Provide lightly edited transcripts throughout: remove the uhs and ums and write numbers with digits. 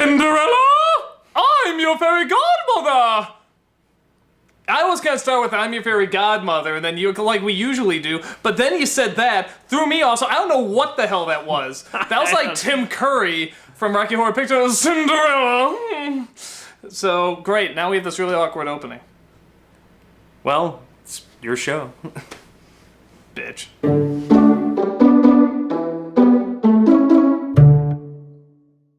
Cinderella, I'm your fairy godmother. I was gonna start with I'm your fairy godmother, and then you, like we usually do, but then you said that, threw me off, so I don't know what the hell that was. That was like Tim Curry from Rocky Horror Picture Show, Cinderella. So, great, now we have this really awkward opening. Well, it's your show. Bitch.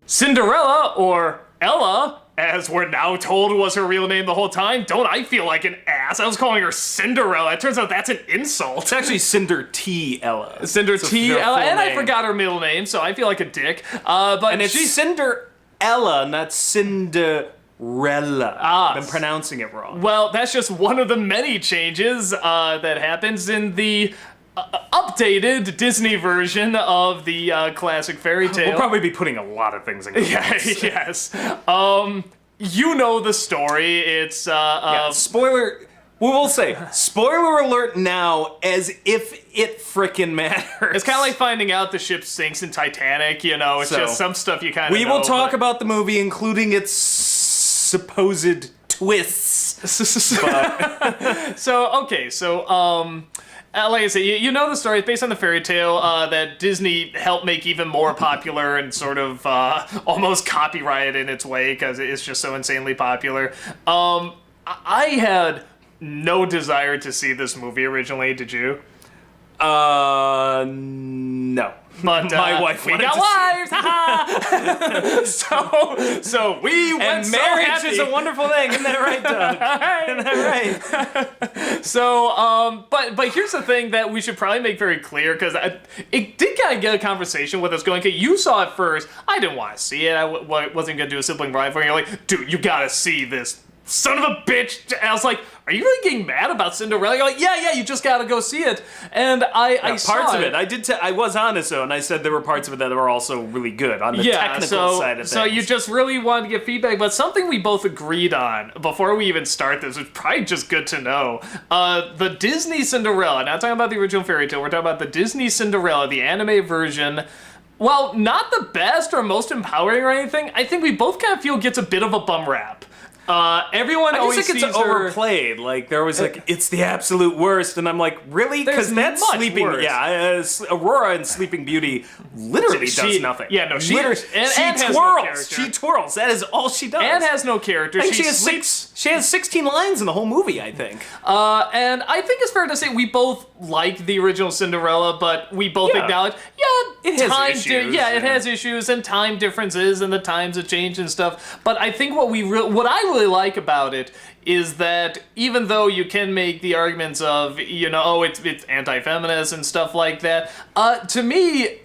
Cinderella, or Ella, as we're now told was her real name the whole time. Don't I feel like an ass? I was calling her Cinderella. It turns out that's an insult. It's actually Cinder T. Ella. Cinder T. Ella, and name. I forgot her middle name, so I feel like a dick. But And it's Cinderella, not Cinderella. I've been pronouncing it wrong. Well, that's just one of the many changes that happens in the updated Disney version of the classic fairy tale. We'll probably be putting a lot of things in comments. Yes. You know the story. It's spoiler. We will say spoiler alert now, as if it frickin' matters. It's kind of like finding out the ship sinks in Titanic. You know, it's just some stuff you kind of. We will talk about the movie, including its supposed twists. Like I said, you know the story. It's based on the fairy tale that Disney helped make even more popular and sort of almost copyrighted in its way because it's just so insanely popular. I had no desire to see this movie originally. Did you? No. But my wife we wanted got to wives, haha! so we went and so marriage happy. is a wonderful thing, isn't that right, Doug? Isn't that right? So, but here's the thing that we should probably make very clear, because it did kind of get a conversation with us going, okay, you saw it first, I didn't want to see it, I wasn't going to do a sibling rivalry, you're like, dude, you gotta see this. Son of a bitch! And I was like, are you really getting mad about Cinderella? You're like, yeah, you just gotta go see it. And I saw parts of it. I was honest though, and I said there were parts of it that were also really good on the technical side of things. So you just really wanted to get feedback, but something we both agreed on before we even start this, which is probably just good to know. The Disney Cinderella, not talking about the original fairy tale, we're talking about the Disney Cinderella, the anime version. While not the best or most empowering or anything, I think we both kind of feel gets a bit of a bum rap. Everyone I always just think it's overplayed. Like there was like it's the absolute worst, and I'm like, really? Because that's Sleeping. Worse. Yeah, Aurora in Sleeping Beauty literally does nothing. Yeah, no, she twirls. No, she twirls. That is all she does. Anne has no character. I think she has 16 lines in the whole movie, I think. And I think it's fair to say we both like the original Cinderella, but we both acknowledge, it has issues. It has issues and time differences and the times have changed and stuff. But I think what I really like about it is that even though you can make the arguments of, it's anti-feminist and stuff like that, to me,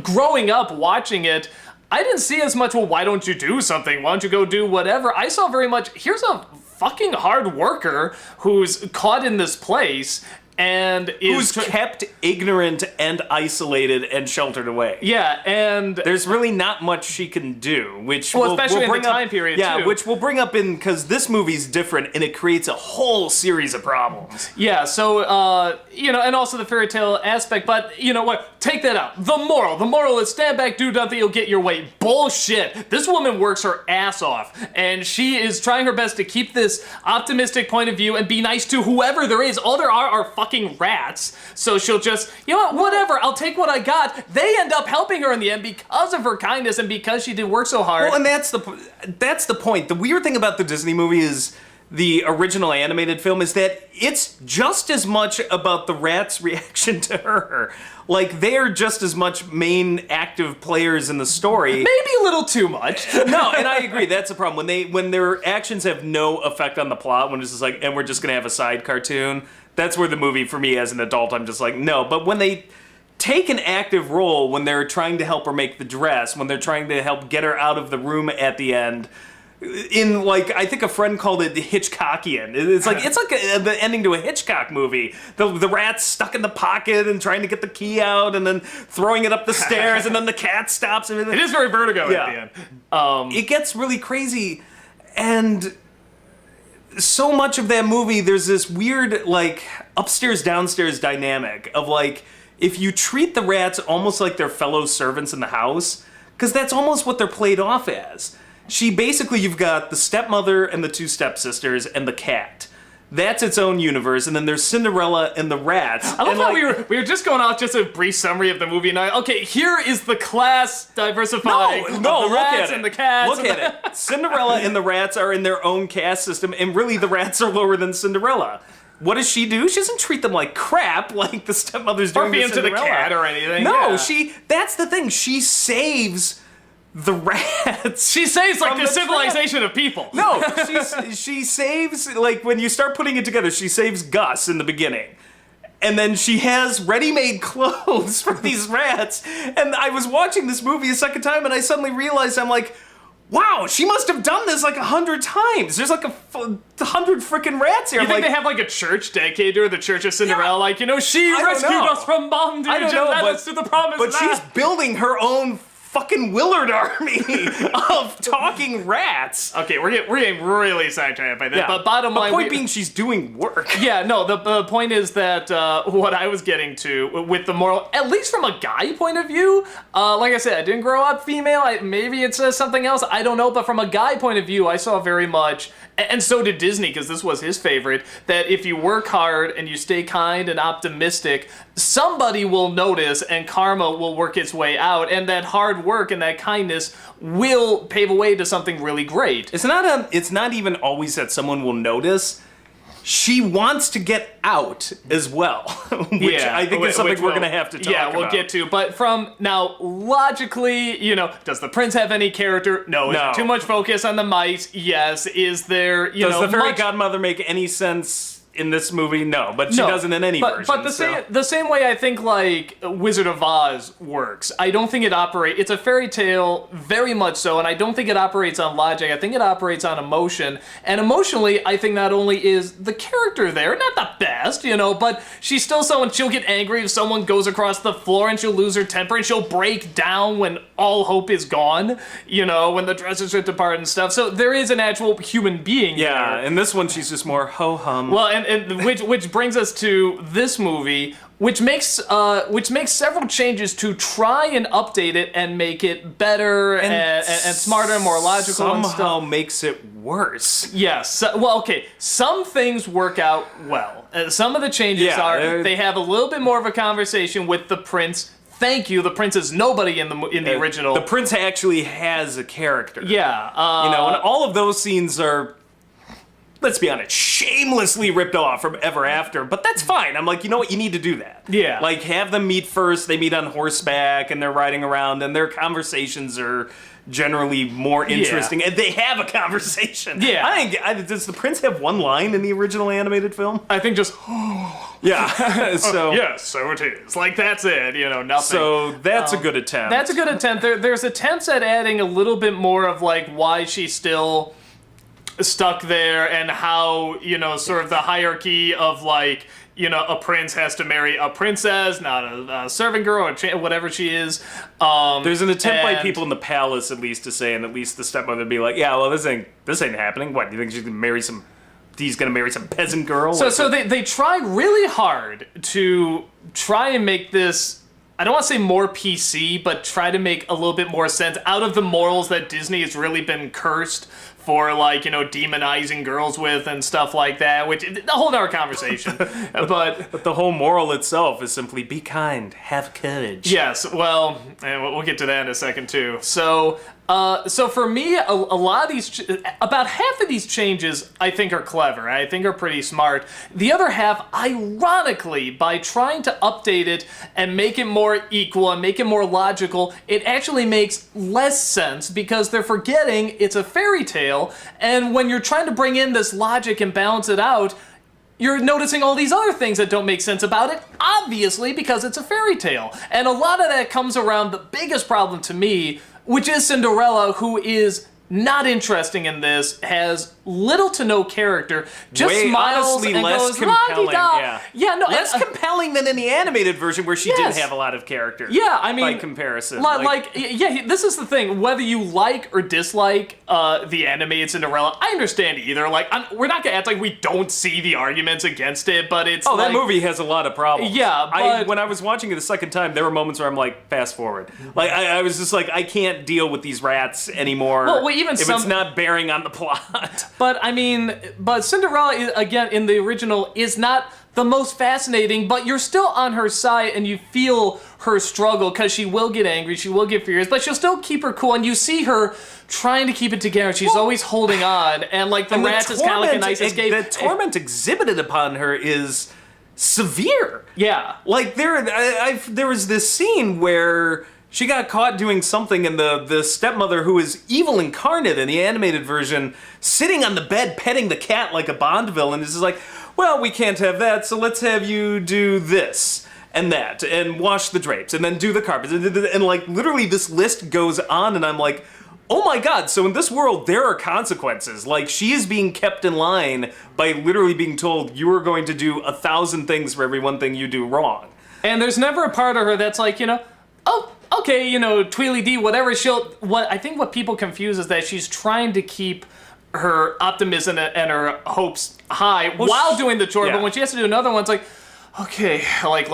growing up watching it, I didn't see as much, well, why don't you do something? Why don't you go do whatever? I saw very much, here's a fucking hard worker who's caught in this place and who's kept ignorant and isolated and sheltered away. Yeah, and there's really not much she can do, which especially we'll in the time period too. which we'll bring up in because this movie's different and it creates a whole series of problems. Yeah, so and also the fairy tale aspect, but you know what? Take that out. The moral is stand back, do nothing, you'll get your way. Bullshit. This woman works her ass off, and she is trying her best to keep this optimistic point of view and be nice to whoever there is. All there are fucking rats, so she'll just, whatever, I'll take what I got. They end up helping her in the end because of her kindness and because she did work so hard. Well, and that's the point. The weird thing about the Disney movie is the original animated film is that it's just as much about the rats' reaction to her. Like, they're just as much main active players in the story. Maybe a little too much. No, and I agree, that's the problem. When their actions have no effect on the plot, when it's just like, and we're just gonna have a side cartoon, that's where the movie, for me as an adult, I'm just like, no. But when they take an active role, when they're trying to help her make the dress, when they're trying to help get her out of the room at the end, in, like, I think a friend called it Hitchcockian. It's like the ending to a Hitchcock movie. The rat's stuck in the pocket and trying to get the key out and then throwing it up the stairs and then the cat stops him. It is very Vertigo at the end. It gets really crazy, and so much of that movie, there's this weird, like, upstairs-downstairs dynamic of, like, if you treat the rats almost like they're fellow servants in the house, because that's almost what they're played off as. basically, you've got the stepmother and the two stepsisters and the cat. That's its own universe, and then there's Cinderella and the rats. I love and how we were just going off just a brief summary of the movie, and okay, here is the class diversifying of the look rats at it. and the cats. Look at it. Cinderella and the rats are in their own caste system, and really the rats are lower than Cinderella. What does she do? She doesn't treat them like crap like the stepmother's doing to Cinderella. Or the cat or anything. No, yeah. That's the thing. She saves the rats. She saves like the civilization of people. No, she saves, like, when you start putting it together, she saves Gus in the beginning. And then she has ready-made clothes for these rats. And I was watching this movie a second time, and I suddenly realized, I'm like, wow, she must have done this like 100 times. There's like 100 freaking rats here. You think they have like a church dedicated to her, the Church of Cinderella? Yeah. Like, she rescued us from bondage and led us to the promised land. But she's building her own fucking Willard army of talking rats. Okay, we're getting really sidetracked by this. Yeah. But bottom line, the point being, she's doing work. Yeah, no. The point is that what I was getting to with the moral, at least from a guy point of view, like I said, I didn't grow up female. Maybe it says something else. I don't know. But from a guy point of view, I saw very much, and so did Disney, because this was his favorite, that if you work hard and you stay kind and optimistic, somebody will notice and karma will work its way out, and that hard work and that kindness will pave a way to something really great. It's not even always that someone will notice. She wants to get out as well, which I think is something we're going to have to talk about. Yeah, we'll get to. But from now, logically, does the prince have any character? No. Is there too much focus on the mice? Yes. Is there, does the fairy godmother make any sense in this movie? No, but she doesn't in any version. But the same way I think like Wizard of Oz works. I don't think it operates. It's a fairy tale, very much so, and I don't think it operates on logic. I think it operates on emotion. And emotionally, I think not only is the character there, not the best, but she's still someone. She'll get angry if someone goes across the floor, and she'll lose her temper, and she'll break down when all hope is gone. When the dresses rip apart and stuff. So there is an actual human being. Yeah, there. In this one, she's just more ho hum. Well, and which brings us to this movie, which makes several changes to try and update it and make it better and smarter and more logical. Somehow makes it worse. Yes. Well, okay. Some things work out well. Some of the changes they have a little bit more of a conversation with the prince. Thank you. The prince is nobody in the original. The prince actually has a character. Yeah. And all of those scenes are, let's be honest, shamelessly ripped off from Ever After, but that's fine. I'm like, you know what, you need to do that. Yeah. Like, have them meet first, they meet on horseback, and they're riding around, and their conversations are generally more interesting, and they have a conversation. Yeah. Does the prince have one line in the original animated film? I think just... Yeah. So yes, so it is. Like, that's it, nothing. So that's a good attempt. That's a good attempt. There's attempts at adding a little bit more of, like, why she's still stuck there and how, sort of the hierarchy of, like, a prince has to marry a princess, not a servant girl or whatever she is. There's an attempt by people in the palace, at least, to say, and at least the stepmother would be like, yeah, well, this ain't happening. What, do you think she's gonna marry some... He's gonna marry some peasant girl? So they tried really hard to try and make this, I don't want to say more PC, but try to make a little bit more sense out of the morals that Disney has really been cursed for, like, demonizing girls with and stuff like that, which a whole other conversation. But the whole moral itself is simply be kind, have courage. Yes, well, and we'll get to that in a second too. So for me, a lot of these, about half of these changes, I think are clever. I think are pretty smart. The other half, ironically, by trying to update it and make it more equal and make it more logical, it actually makes less sense because they're forgetting it's a fairy tale, and when you're trying to bring in this logic and balance it out, you're noticing all these other things that don't make sense about it, obviously, because it's a fairy tale. And a lot of that comes around the biggest problem to me, which is Cinderella, who is not interesting in this, has little to no character, just Way, smiles honestly, and less goes, compelling. "La-di-da." Yeah, no, less compelling than in the animated version where she didn't Yes. have a lot of character. Yeah, I mean, by comparison, this is the thing. Whether you like or dislike the animated Cinderella, I understand either. Like, we're not gonna act like we don't see the arguments against it, but it's that movie has a lot of problems. Yeah, but when I was watching it the second time, there were moments where I'm like, fast forward. Like, I was just like, I can't deal with these rats anymore. Well, even if it's not bearing on the plot. But I mean, Cinderella again in the original is not the most fascinating, but you're still on her side and you feel her struggle because she will get angry, she will get furious, but she'll still keep her cool, and you see her trying to keep it together. She's always holding on, and like the rats is kind of like a nice escape. The torment exhibited upon her is severe. Yeah. Like there was this scene where she got caught doing something, and the stepmother, who is evil incarnate in the animated version, sitting on the bed petting the cat like a Bond villain, is just like, well, we can't have that, so let's have you do this and that, and wash the drapes, and then do the carpets, and like literally this list goes on, and I'm like, oh my god, so in this world there are consequences. Like, she is being kept in line by literally being told you are going to do 1,000 things for every one thing you do wrong. And there's never a part of her that's like, oh, okay, Tweely Dee, whatever. I think what people confuse is that she's trying to keep her optimism and her hopes high while doing the chore, but when she has to do another one, it's like, okay, like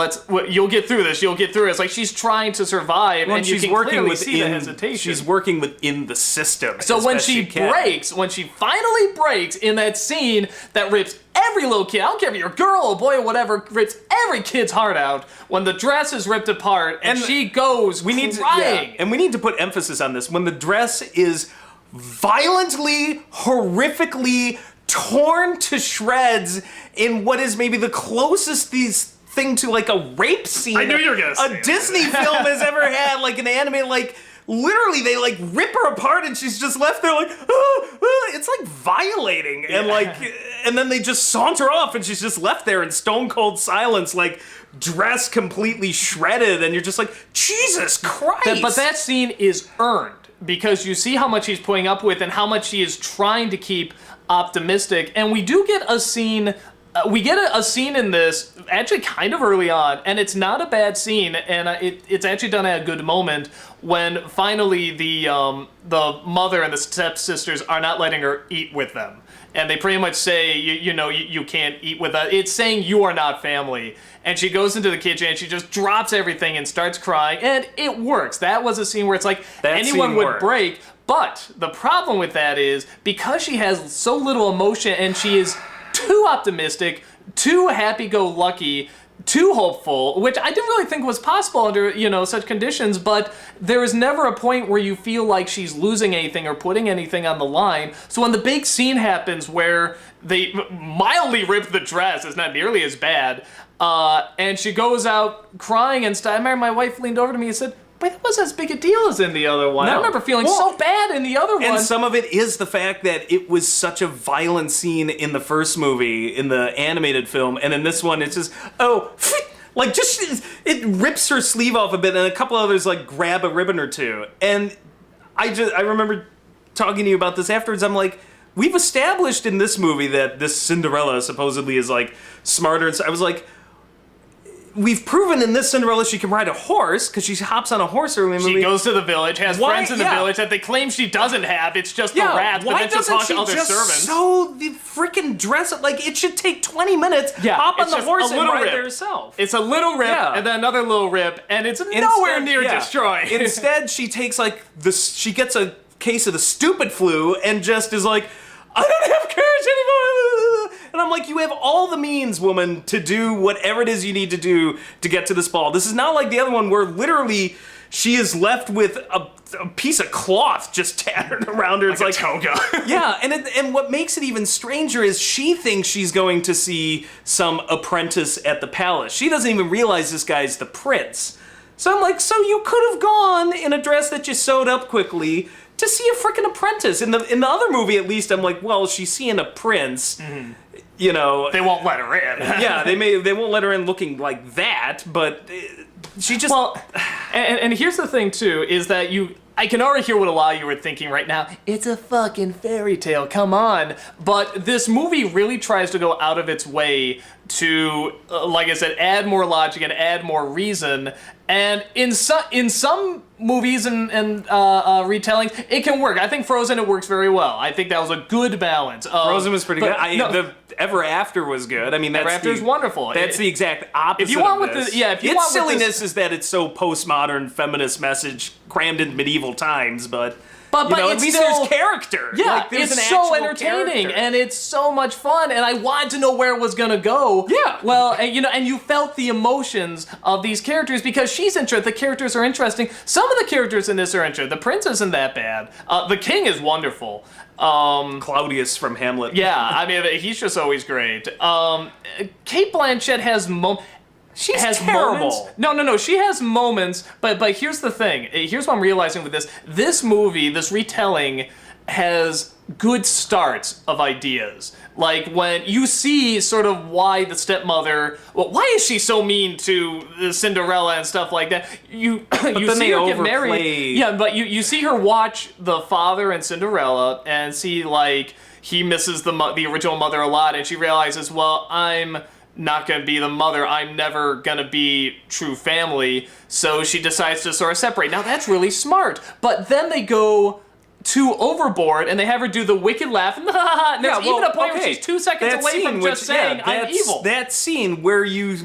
you'll get through this. You'll get through it. It's like she's trying to survive, and you can clearly see the hesitation. She's working within the system. So when she finally breaks in that scene that rips every little kid, I don't care if you're a girl or boy or whatever, rips every kid's heart out. When the dress is ripped apart and she goes crying, and we need to put emphasis on this. When the dress is violently, horrifically torn to shreds in what is maybe the closest thing to like a rape scene I knew you were gonna say a Disney film has ever had, like an anime, like literally they like rip her apart and she's just left there like, it's like violating, and then they just saunter off and she's just left there in stone cold silence, like dress completely shredded, and you're just like, Jesus Christ. But that scene is earned because you see how much he's putting up with and how much she is trying to keep optimistic, and we do get a scene. We get a scene in this actually kind of early on, and it's not a bad scene, and it's actually done at a good moment when finally the mother and the stepsisters are not letting her eat with them, and they pretty much say you can't eat with us. It's saying you are not family, and she goes into the kitchen and she just drops everything and starts crying, and it works. That was a scene where it's like anyone would break. But the problem with that is because she has so little emotion and she is too optimistic, too happy-go-lucky, too hopeful, which I didn't really think was possible under, such conditions, but there is never a point where you feel like she's losing anything or putting anything on the line. So when the big scene happens where they mildly rip the dress, it's not nearly as bad, and she goes out crying and stuff. I remember my wife leaned over to me and said, but it wasn't as big a deal as in the other one. No. I remember feeling so bad in the other one. And some of it is the fact that it was such a violent scene in the first movie, in the animated film, and in this one it's just, it rips her sleeve off a bit, and a couple others like grab a ribbon or two. And I remember talking to you about this afterwards. I'm like, we've established in this movie that this Cinderella supposedly is like smarter, and so I was like, we've proven in this Cinderella she can ride a horse because she hops on a horse early in the movie. She goes to the village, has friends in the village that they claim she doesn't have. It's just the rats, but then she'll talk to other servants. Sew the freaking dress up? Like, it should take 20 minutes. Hop on the horse and ride there herself. It's a little rip and then another little rip, and it's nowhere near destroying. Instead, she takes she gets a case of the stupid flu and just is like, I don't have courage anymore. And I'm like, you have all the means, woman, to do whatever it is you need to do to get to this ball. This is not like the other one where literally she is left with a piece of cloth just tattered around her. It's like a toga. Yeah, and what makes it even stranger is she thinks she's going to see some apprentice at the palace. She doesn't even realize this guy's the prince. So I'm like, so you could have gone in a dress that you sewed up quickly to see a freaking apprentice. In the other movie, at least, I'm like, well, she's seeing a prince. Mm-hmm. They won't let her in. Yeah, they won't let her in looking like that, but she just... Well, and here's the thing, too, is that I can already hear what a lot of you are thinking right now. It's a fucking fairy tale, come on. But this movie really tries to go out of its way to, like I said, add more logic and add more reason. And in some movies and retellings, it can work. I think Frozen, it works very well. I think that was a good balance. Frozen was pretty good. The Ever After was good. I mean, Ever After is wonderful. That's the exact opposite. If you want of with this. the if you its want silliness with this, is that it's so postmodern feminist message crammed into medieval times, but it's at least still, there's character. Yeah, like, there's it's an so actual entertaining character. and it's so much fun, and I wanted to know where it was gonna go. Yeah. Well, and you felt the emotions of these characters because she's interesting. The characters are interesting. Some of the characters in this are interesting. The prince isn't that bad. The king is wonderful. Claudius from Hamlet. Yeah, I mean he's just always great. Kate Blanchett has She's has terrible. moments. No. She has moments, but here's the thing. Here's what I'm realizing with this. This movie, this retelling, has good starts of ideas. Like when you see sort of why the stepmother, why is she so mean to Cinderella and stuff like that? You see her get married. Yeah, but you see her watch the father and Cinderella and see like he misses the original mother a lot, and she realizes, well, I'm not going to be the mother. I'm never going to be true family. So she decides to sort of separate. Now that's really smart. But then they go too overboard and they have her do the wicked laugh. And there's even a point where she's 2 seconds away from just saying, I'm evil. That scene where you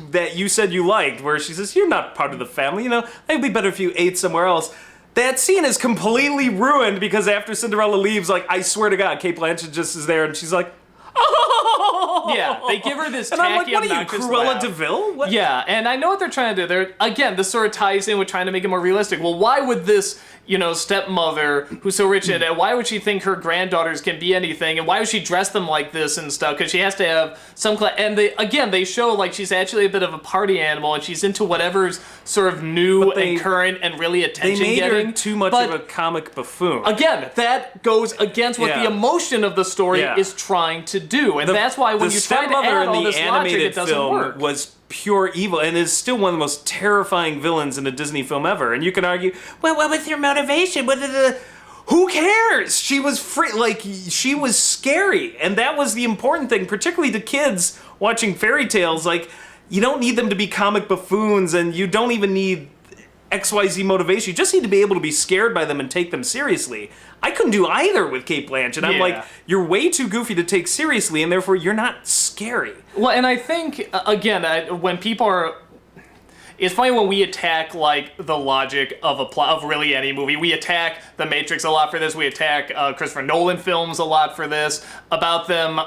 said you liked, where she says, you're not part of the family, it'd be better if you ate somewhere else. That scene is completely ruined because after Cinderella leaves, like, I swear to God, Kate Blanchett just is there and she's like, oh! Yeah, they give her this and tacky, I'm like, what are you, obnoxious Cruella laugh. de Vil? What? Yeah, and I know what they're trying to do. They're, again, this sort of ties in with trying to make it more realistic. Well, why would this, stepmother who's so rich and why would she think her granddaughters can be anything? And why would she dress them like this and stuff? Because she has to have some and they show like she's actually a bit of a party animal and she's into whatever's sort of new and current and really attention-getting. They made her too much of a comic buffoon. Again, that goes against what the emotion of the story is trying to do. And that's why when you try to add all this logic, it doesn't work. Was pure evil and is still one of the most terrifying villains in a Disney film ever. And you can argue, well, what was her motivation? Who cares? She was she was scary. And that was the important thing, particularly to kids watching fairy tales. Like, you don't need them to be comic buffoons and you don't even need XYZ motivation. You just need to be able to be scared by them and take them seriously. I couldn't do either with Kate Blanchett. I'm like, you're way too goofy to take seriously, and therefore you're not scary. Well, and I think, again, when people are... It's funny when we attack, like, the logic of a plot of really any movie. We attack The Matrix a lot for this. We attack Christopher Nolan films a lot for this, about them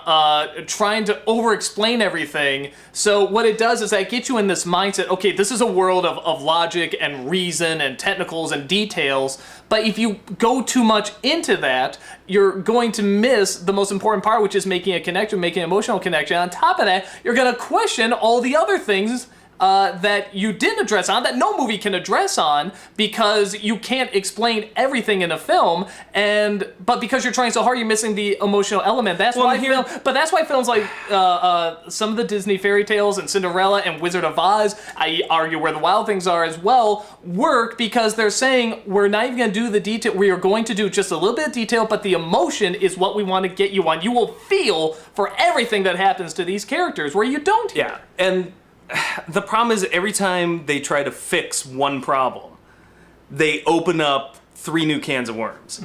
trying to over-explain everything. So what it does is that get you in this mindset, okay, this is a world of logic and reason and technicals and details, but if you go too much into that, you're going to miss the most important part, which is making a connection, making an emotional connection. On top of that, you're going to question all the other things that you didn't address on, that no movie can address on, because you can't explain everything in a film, but because you're trying so hard, you're missing the emotional element. That's why films like some of the Disney fairy tales and Cinderella and Wizard of Oz, I argue Where the Wild Things Are as well, work because they're saying we're not even going to do the detail, we are going to do just a little bit of detail, but the emotion is what we want to get you on. You will feel for everything that happens to these characters where you don't here. Yeah, and the problem is every time they try to fix one problem, they open up 3 new cans of worms.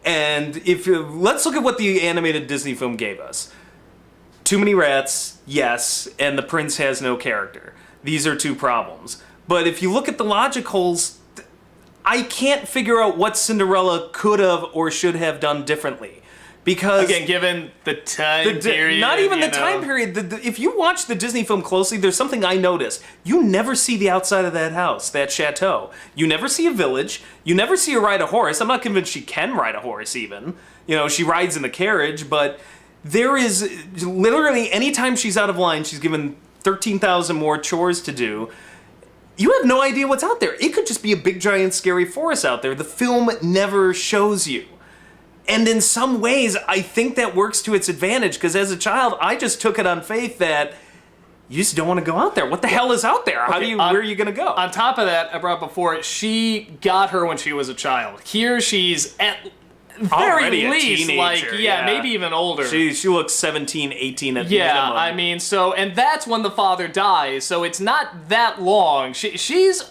And let's look at what the animated Disney film gave us. Too many rats, yes, and the prince has no character. These are 2 problems. But if you look at the logic holes, I can't figure out what Cinderella could have or should have done differently. Because again, given the time period, not even the time period. If you watch the Disney film closely, there's something I noticed. You never see the outside of that house, that chateau. You never see a village. You never see her ride a horse. I'm not convinced she can ride a horse even. She rides in the carriage, but there is literally anytime she's out of line, she's given 13,000 more chores to do. You have no idea what's out there. It could just be a big, giant, scary forest out there. The film never shows you. And in some ways, I think that works to its advantage, because as a child, I just took it on faith that, you just don't want to go out there. What the hell is out there? Okay, where are you going to go? On top of that, I brought up before, she got her when she was a child. Here she's at very Already least, a teenager, maybe even older. She looks 17, 18 at the Yeah, minimum. I mean, so, and that's when the father dies, so it's not that long. She's,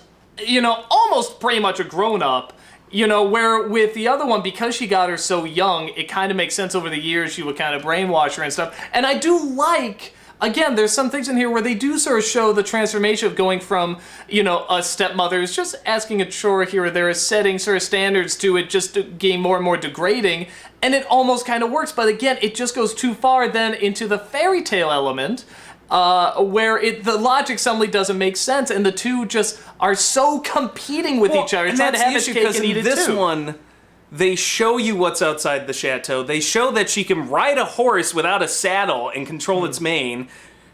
almost pretty much a grown-up, where with the other one, because she got her so young, it kind of makes sense over the years she would kind of brainwash her and stuff. And I do like, again, there's some things in here where they do sort of show the transformation of going from, a stepmother who's just asking a chore here or there, setting sort of standards to it just to gain more and more degrading, and it almost kind of works. But again, it just goes too far then into the fairy tale element, where the logic suddenly doesn't make sense, and the two just are so competing with each other. And trying to that's have the its issue, cake because and eat in it this too. one, they show you what's outside the chateau. They show that she can ride a horse without a saddle and control its mane.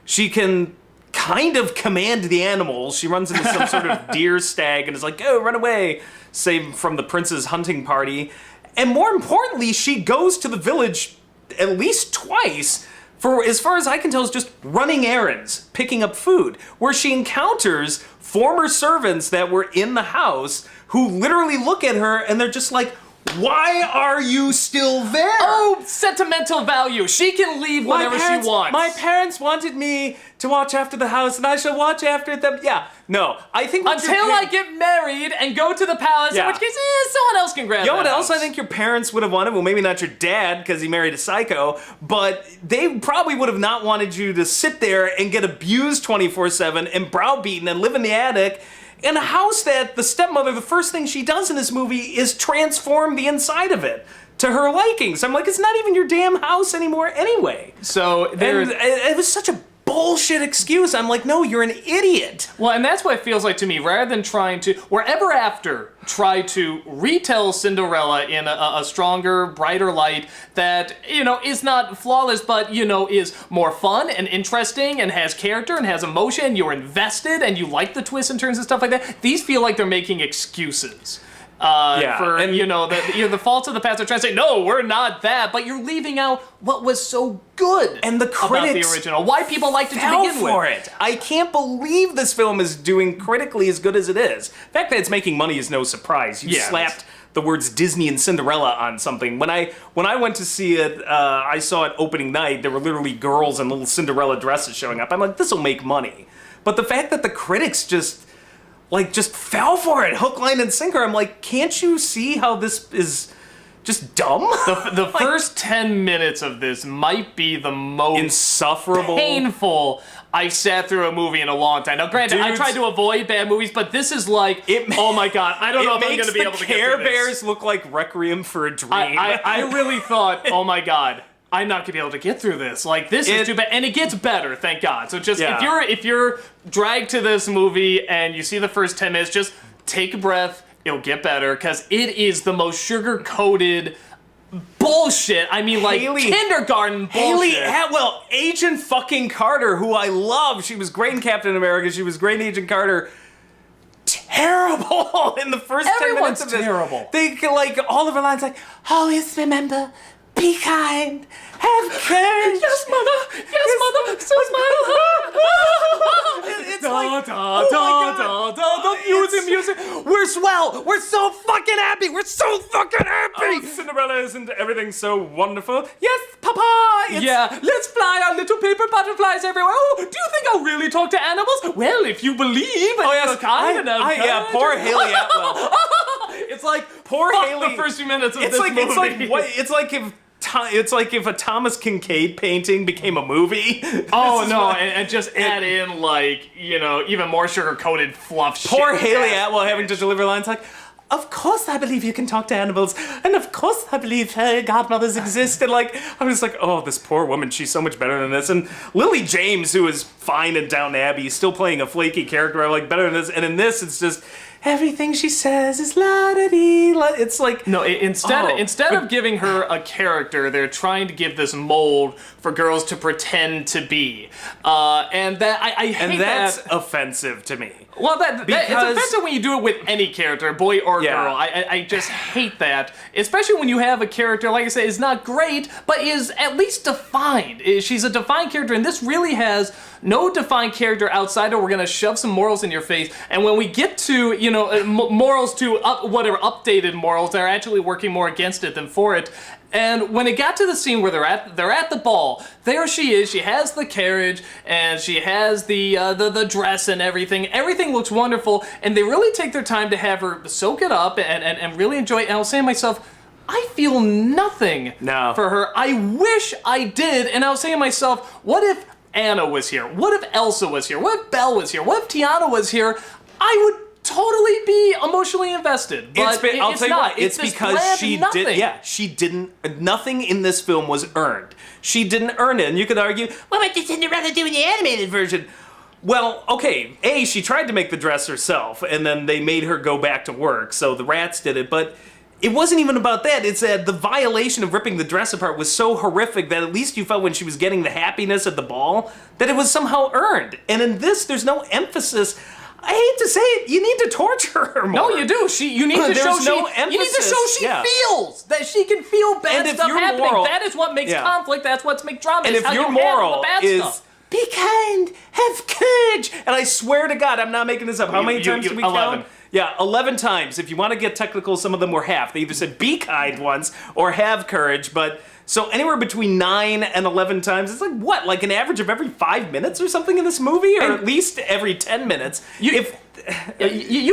She can kind of command the animals. She runs into some sort of deer stag and is like, "Go, run away," save from the prince's hunting party. And more importantly, she goes to the village at least twice for, as far as I can tell, is just running errands, picking up food, where she encounters former servants that were in the house who literally look at her and they're just like, "Why are you still there?" Oh, sentimental value. She can leave whenever she wants. My parents wanted me to watch after the house, and I shall watch after them. Yeah, no, I think Until I get married and go to the palace, in Yeah. which case, someone else can grab You know that what else house. I think your parents would have wanted? Well, maybe not your dad, because he married a psycho, but they probably would have not wanted you to sit there and get abused 24/7 and browbeaten and live in the attic in a house that the stepmother, the first thing she does in this movie is transform the inside of it to her likings. I'm like, it's not even your damn house anymore anyway. So And there's... it was such a bullshit excuse. I'm like, no, you're an idiot. Well, and that's what it feels like to me, rather than trying to, or ever after, try to retell Cinderella in a stronger, brighter light that, is not flawless, but, is more fun and interesting and has character and has emotion, you're invested and you like the twists and turns and stuff like that. These feel like they're making excuses. For, and the faults of the past. They're trying to say, no, we're not that, but you're leaving out what was so good and the about critics the original. Why people liked it to fell begin for with. it. I can't believe this film is doing critically as good as it is. The fact that it's making money is no surprise. You Yeah, slapped the words Disney and Cinderella on something. When I went to see it, I saw it opening night. There were literally girls in little Cinderella dresses showing up. I'm like, this will make money. But the fact that the critics just fell for it, hook, line, and sinker. I'm like, can't you see how this is just dumb? The first 10 minutes of this might be the most insufferable, painful I've sat through a movie in a long time. Now, granted, I try to avoid bad movies, but this is like, oh my god, I don't know if I'm going to be able to get through Care this. Bears look like Requiem for a Dream. I really thought, oh my god, I'm not gonna be able to get through this. Like, this is too bad, and it gets better, thank God. So just if you're dragged to this movie and you see the first 10 minutes, just take a breath. It'll get better, because it is the most sugar-coated bullshit. I mean, like, kindergarten bullshit. Haley Atwell, Agent fucking Carter, who I love. She was great in Captain America. She was great in Agent Carter. Terrible in the first 10 minutes of this. Terrible. They like all of her lines like, always remember, be kind, have courage. Yes, mother. Yes, mother. So smile. It's like, the music. We're swell. We're so fucking happy. We're so fucking happy. Oh, Cinderella, isn't everything so wonderful? Yes, Papa. Yeah, let's fly our little paper butterflies everywhere. Oh, do you think I'll really talk to animals? Well, if you believe and you're kind enough. Yeah, poor Haley Atwell. It's like, poor fuck Haley. the first few minutes of It's this like movie. it's like if a Thomas Kincaid painting became a movie. Oh no, and just add in like, even more sugar-coated fluff shit. Poor Haley Atwell having to deliver lines like, of course I believe you can talk to animals, and of course I believe fairy godmothers exist, and like, I was like, oh, this poor woman, she's so much better than this. And Lily James, who is fine in Downton Abbey, still playing a flaky character, I like better than this, and in this, it's just, everything she says is la-da-dee, la. It's like... No, instead of giving her a character, they're trying to give this mold for girls to pretend to be. And that, I hate that. And that's offensive to me. Well, it's offensive when you do it with any character, boy or girl. I just hate that, especially when you have a character, like I said, is not great, but is at least defined. She's a defined character, and this really has no defined character outside of we're going to shove some morals in your face. And when we get to, morals to updated morals, they're actually working more against it than for it. And when it got to the scene where they're at the ball, there she is. She has the carriage and she has the dress and everything. Everything looks wonderful, and they really take their time to have her soak it up and really enjoy it. And I was saying to myself, I feel nothing for her. I wish I did. And I was saying to myself, what if Anna was here? What if Elsa was here? What if Belle was here? What if Tiana was here? I would totally be emotionally invested, but I'll tell you not. what, it's because she didn't. Nothing in this film was earned. She didn't earn it, and you could argue, what did Cinderella do in the animated version? Well, okay, she tried to make the dress herself, and then they made her go back to work, so the rats did it, but it wasn't even about that. It's that the violation of ripping the dress apart was so horrific that at least you felt when she was getting the happiness at the ball that it was somehow earned. And in this, there's no emphasis. I hate to say it, you need to torture her more. No, you do. You need to show she feels that she can feel bad stuff happening. That is what makes conflict. That's what makes drama. And if your moral is be kind, have courage, and I swear to God, I'm not making this up. How many times did we 11. count? Yeah, 11 times. If you want to get technical, some of them were half. They either said be kind once or have courage, but so anywhere between 9 and 11 times. It's like, what, like an average of every 5 minutes or something in this movie? Or at least every 10 minutes. You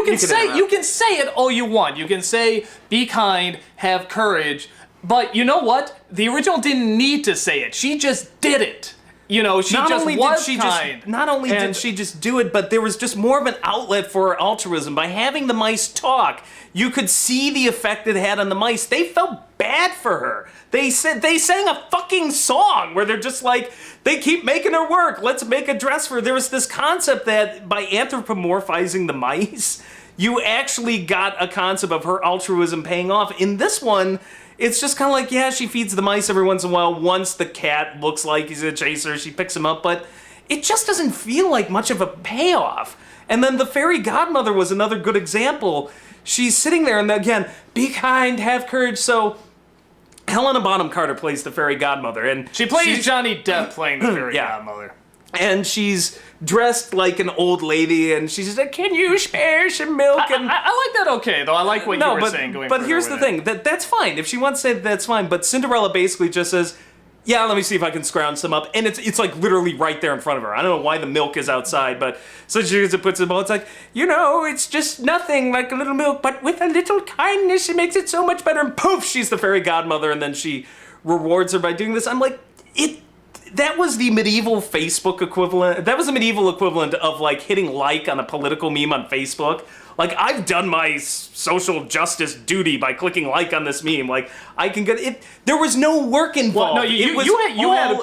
can say it all you want. You can say, be kind, have courage. But you know what? The original didn't need to say it. She just did it. Not only did she just do it, but there was just more of an outlet for her altruism. By having the mice talk, you could see the effect it had on the mice. They felt bad for her. They sang a fucking song where they're just like, they keep making her work. Let's make a dress for her. There was this concept that by anthropomorphizing the mice, you actually got a concept of her altruism paying off. In this one, it's just kind of like, yeah, she feeds the mice every once in a while. Once the cat looks like he's a chaser, she picks him up, but it just doesn't feel like much of a payoff. And then the fairy godmother was another good example. She's sitting there, and again, be kind, have courage. So Helena Bonham Carter plays the fairy godmother, and she plays Johnny Depp playing the fairy godmother. And she's dressed like an old lady, and she's like, can you spare some milk? And I like that okay, though. I like what you were saying. But here's the thing. That's fine. If she wants to say that's fine. But Cinderella basically just says, yeah, let me see if I can scrounge some up. And it's like literally right there in front of her. I don't know why the milk is outside, but so she puts it, it's like, it's just nothing like a little milk, but with a little kindness, it makes it so much better. And poof, she's the fairy godmother, and then she rewards her by doing this. I'm like, that was the medieval Facebook equivalent. That was the medieval equivalent of like hitting like on a political meme on Facebook. Like, I've done my social justice duty by clicking like on this meme. Like, I can get it. There was no work involved. Well, no, you had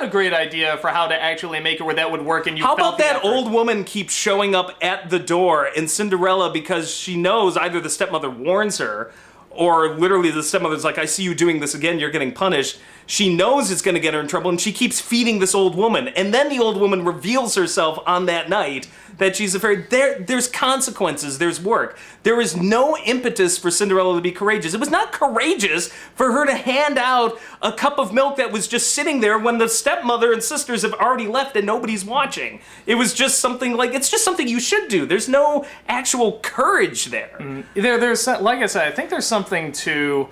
a great idea for how to actually make it where that would work, and how about that old woman keeps showing up at the door in Cinderella because she knows either the stepmother warns her, or literally the stepmother's like, I see you doing this again, you're getting punished. She knows it's going to get her in trouble, and she keeps feeding this old woman. And then the old woman reveals herself on that night that she's a fairy. There's consequences, there's work. There is no impetus for Cinderella to be courageous. It was not courageous for her to hand out a cup of milk that was just sitting there when the stepmother and sisters have already left and nobody's watching. It was just something like, it's just something you should do. There's no actual courage there. There's, like I said, I think there's something to...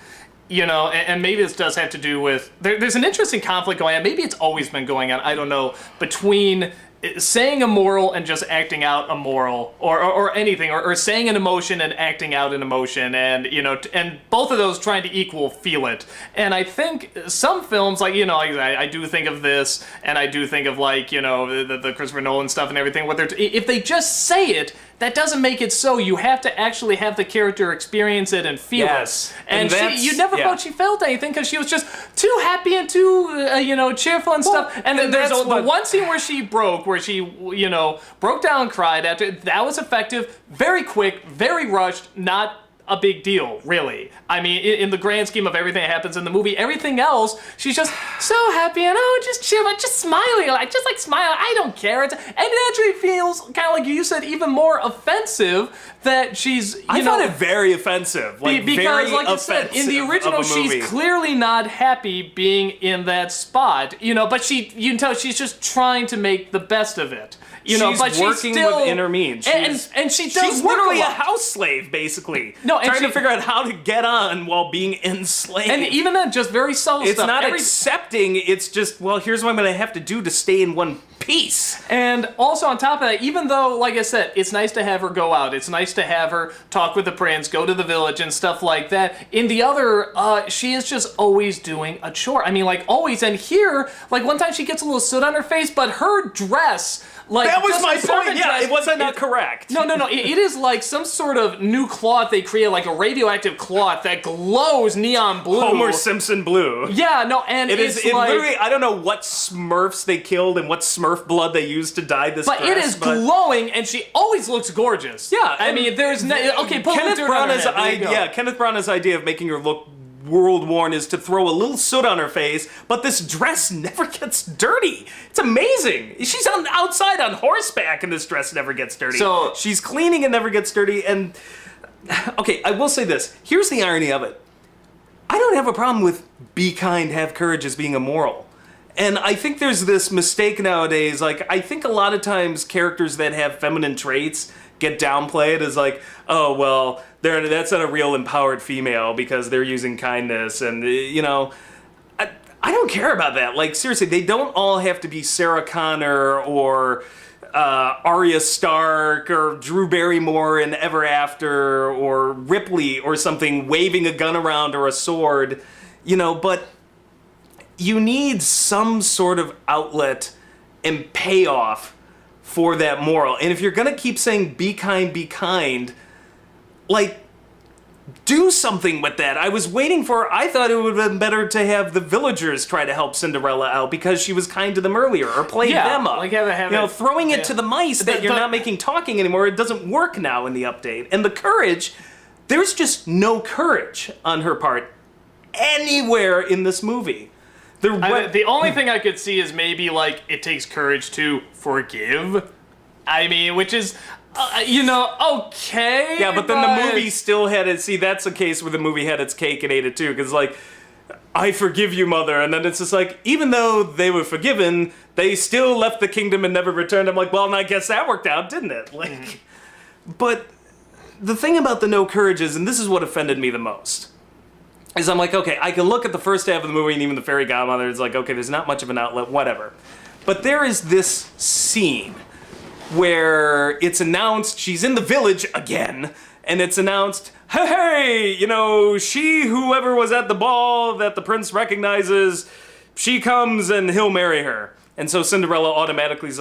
and maybe this does have to do with... There's an interesting conflict going on. Maybe it's always been going on, I don't know, between saying a moral and just acting out a moral, or anything, or saying an emotion and acting out an emotion, and, and both of those trying to feel it. And I think some films, like, I do think of this, and I do think of, like, the Christopher Nolan stuff and everything, if they just say it, that doesn't make it so. You have to actually have the character experience it and feel it. And you never felt she felt anything because she was just too happy and too, cheerful and stuff. And then there's the one scene where she broke down and cried after. That was effective, very quick, very rushed, not a big deal, really. I mean, in the grand scheme of everything that happens in the movie, everything else, she's just so happy and just chill, just smiling, just smiling. I don't care. And it actually feels kind of like you said, even more offensive that she's. I found it very offensive, because, very like you said, in the original, she's clearly not happy being in that spot, but you can tell she's just trying to make the best of it. She's working with inner means. And she does She's literally a house slave, basically. Trying to figure out how to get on while being enslaved. And even then, just very subtle stuff. It's not accepting, it's just, well, here's what I'm going to have to do to stay in one piece. And also on top of that, even though, like I said, it's nice to have her go out, it's nice to have her talk with the prince, go to the village and stuff like that, in the other, she is just always doing a chore. I mean, always. And here, one time she gets a little soot on her face, but her dress... that was my point. Yeah, it wasn't not correct. No. It is like some sort of new cloth they created, like a radioactive cloth that glows neon blue. Homer Simpson blue. Yeah, no, and it's literally, I don't know what Smurfs they killed and what Smurf blood they used to dye this dress. But it is glowing, and she always looks gorgeous. Yeah, I mean, there's okay. Kenneth Branagh's idea of making her look world worn is to throw a little soot on her face, but this dress never gets dirty. It's amazing. She's outside on horseback and this dress never gets dirty. So she's cleaning and never gets dirty. And okay, I will say this. Here's the irony of it. I don't have a problem with be kind, have courage as being immoral. And I think there's this mistake nowadays. I think a lot of times characters that have feminine traits get downplayed as oh, well, that's not a real empowered female because they're using kindness. And, I don't care about that. Seriously, they don't all have to be Sarah Connor or Arya Stark or Drew Barrymore in Ever After or Ripley or something waving a gun around or a sword, but you need some sort of outlet and payoff for that moral. And if you're gonna keep saying be kind, do something with that. I thought it would have been better to have the villagers try to help Cinderella out because she was kind to them earlier, or play them up. Throwing it to the mice that you're not making talking anymore, it doesn't work now in the update. And the courage, there's just no courage on her part anywhere in this movie. The only thing I could see is maybe it takes courage to forgive. I mean, which is, okay. Yeah, but then the movie still had it. See, that's a case where the movie had its cake and ate it too. Because I forgive you, mother, and then it's just even though they were forgiven, they still left the kingdom and never returned. I'm well, and I guess that worked out, didn't it? But the thing about the no courage is, and this is what offended me the most. Is I'm okay, I can look at the first half of the movie and even the fairy godmother, it's okay, there's not much of an outlet, whatever. But there is this scene where it's announced she's in the village again, and it's announced, hey, whoever was at the ball that the prince recognizes, she comes and he'll marry her. And so Cinderella automatically is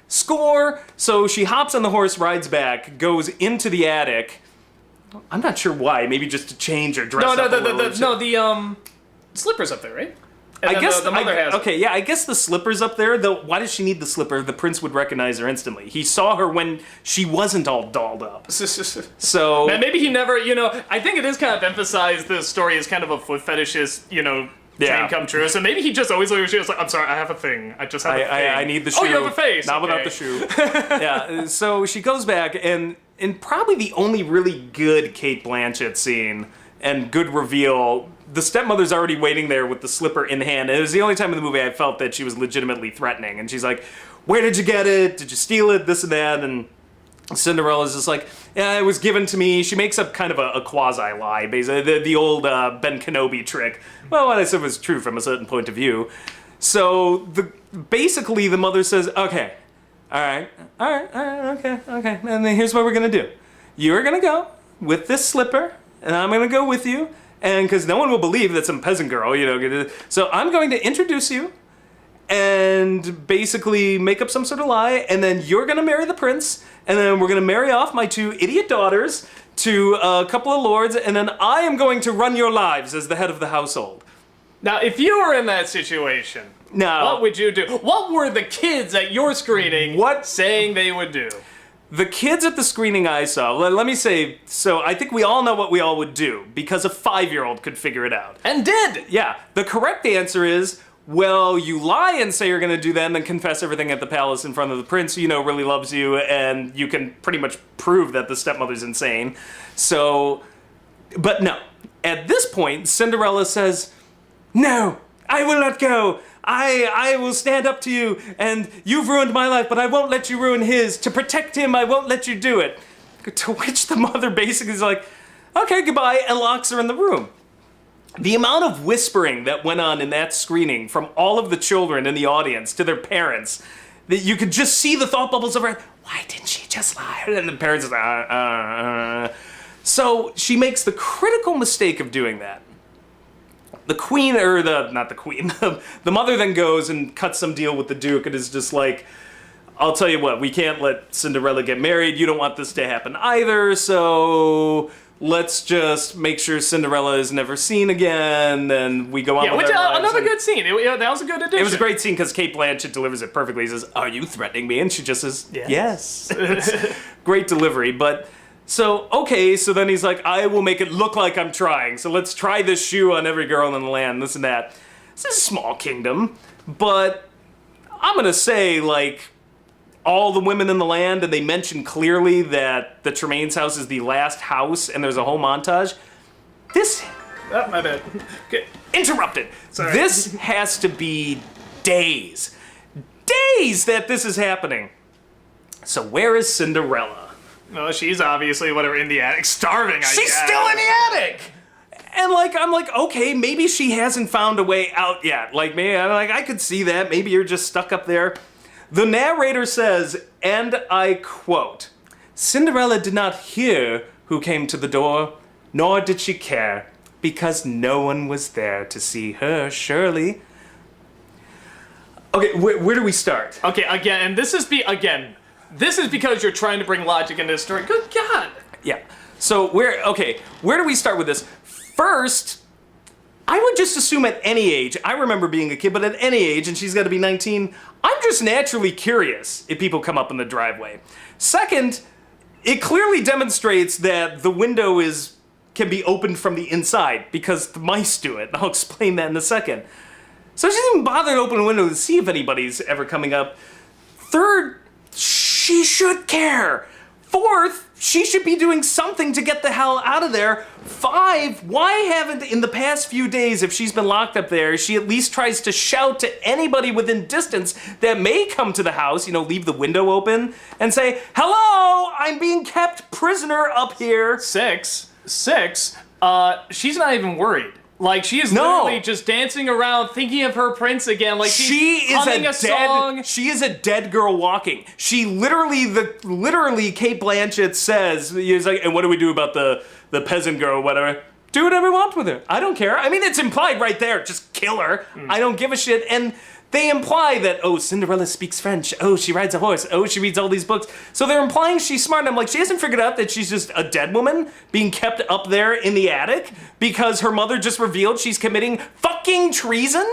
score! So she hops on the horse, rides back, goes into the attic. I'm not sure why. Maybe just to change her dress up a little. The slipper's up there, right? And I guess the mother has. Okay, yeah, I guess the slipper's up there. Though, why does she need the slipper? The prince would recognize her instantly. He saw her when she wasn't all dolled up. So maybe he never. I think it is kind of emphasized the story as kind of a foot fetishist. Dream come true. So maybe he just always looked at she was I'm sorry, I have a thing. I just have a thing. I need the shoe. Oh, you have a face. Not without the shoe. Yeah. So she goes back and probably the only really good Cate Blanchett scene and good reveal, the stepmother's already waiting there with the slipper in hand. And it was the only time in the movie I felt that she was legitimately threatening. And she's where did you get it? Did you steal it? This and that. And Cinderella's just yeah, it was given to me. She makes up kind of a quasi-lie, basically. The old Ben Kenobi trick. Well, what I said was true from a certain point of view. So basically the mother says, okay, all right, okay. And then here's what we're going to do. You're going to go with this slipper, and I'm going to go with you. And because no one will believe that some peasant girl, So I'm going to introduce you, and basically make up some sort of lie, and then you're gonna marry the prince, and then we're gonna marry off my 2 idiot daughters to a couple of lords, and then I am going to run your lives as the head of the household. Now, if you were in that situation, what would you do? What were the kids at your screening saying they would do? The kids at the screening I saw, let me say, so I think we all know what we all would do, because a 5-year-old could figure it out. And did! Yeah, the correct answer is, well, you lie and say you're going to do that and then confess everything at the palace in front of the prince who you know really loves you, and you can pretty much prove that the stepmother's insane. So, but no. At this point, Cinderella says, "No, I will not go. I will stand up to you, and you've ruined my life, but I won't let you ruin his. To protect him, I won't let you do it." To which the mother basically is like, "Okay, goodbye," and locks her in the room. The amount of whispering that went on in that screening from all of the children in the audience to their parents, that you could just see the thought bubbles of her, why didn't she just lie? And the parents are like, So she makes the critical mistake of doing that. The queen, or not the queen, the mother then goes and cuts some deal with the duke and is just like, "I'll tell you what, we can't let Cinderella get married. You don't want this to happen either, so let's just make sure Cinderella is never seen again," and we go on with our lives. Another good scene. That was a good addition. It was a great scene because Kate Blanchett delivers it perfectly. He says, "Are you threatening me?" And she just says, "Yes." Great delivery, but... So, okay, so then he's like, "I will make it look like I'm trying, so let's try this shoe on every girl in the land, this and that." This is a small kingdom, but I'm gonna say, like, all the women in the land, and they mention clearly that the Tremaine's house is the last house, and there's a whole montage. This... Oh, my bad. Okay. Interrupted. Sorry. This has to be days. Days that this is happening. So where is Cinderella? No, she's obviously, in the attic, starving, I guess. She's still in the attic! And, I'm like, okay, maybe she hasn't found a way out yet. I could see that. Maybe you're just stuck up there. The narrator says, and I quote, "Cinderella did not hear who came to the door, nor did she care, because no one was there to see her, surely." Okay, where do we start? Okay, again, and this is because you're trying to bring logic into the story. Good God! Yeah. So where do we start with this? First, I would just assume at any age, I remember being a kid, but at any age, and she's got to be 19, I'm just naturally curious if people come up in the driveway. Second, it clearly demonstrates that the window can be opened from the inside because the mice do it. I'll explain that in a second. So she doesn't even bother to open a window to see if anybody's ever coming up. Third, she should care. Fourth, she should be doing something to get the hell out of there. 5, why haven't, in the past few days, if she's been locked up there, she at least tries to shout to anybody within distance that may come to the house, leave the window open, and say, "Hello, I'm being kept prisoner up here." 6, she's not even worried. She is literally just dancing around, thinking of her prince again. She's humming a song. She is a dead girl walking. She literally, Kate Blanchett says, "And what do we do about the peasant girl, whatever? Do whatever you want with her. I don't care." I mean, it's implied right there. Just kill her. I don't give a shit. And they imply that, Cinderella speaks French. She rides a horse. She reads all these books. So they're implying she's smart. And I'm like, she hasn't figured out that she's just a dead woman being kept up there in the attic because her mother just revealed she's committing fucking treason?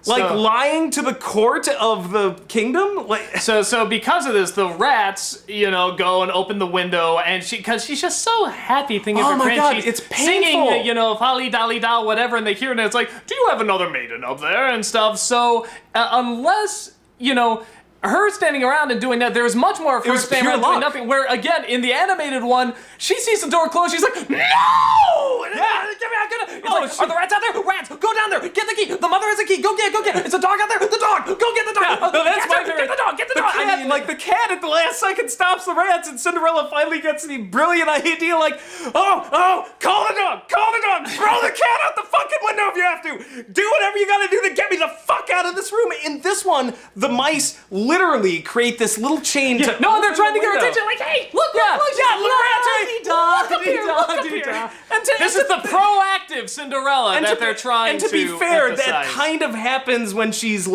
Lying to the court of the kingdom? So because of this, the rats, go and open the window, and because she's just so happy thinking of her prince. God, she's it's painful. Singing, Holly Dolly Doll, whatever, and they hear it, and it's like, "Do you have another maiden up there?" and stuff. So unless, her standing around and doing that, there's much more of her standing around doing nothing. Where, again, in the animated one, she sees the door closed, she's like, "No! Yeah. Are the rats out there? Rats, go down there, get the key. The mother has a key, go get it. It's a dog out there, the dog, go get the dog. Yeah, no, that's my favorite. Get the dog. The cat at the last second stops the rats, and Cinderella finally gets the brilliant idea, call the dog, throw the cat out the fucking window if you have to. Do whatever you gotta do to get me the fuck out of this room. In this one, the mice literally create this little chain to... No, they're trying to get her attention, hey, look, rats, dog. This is the proactive Cinderella that they're trying to And to be fair, emphasize. that kind of happens when she's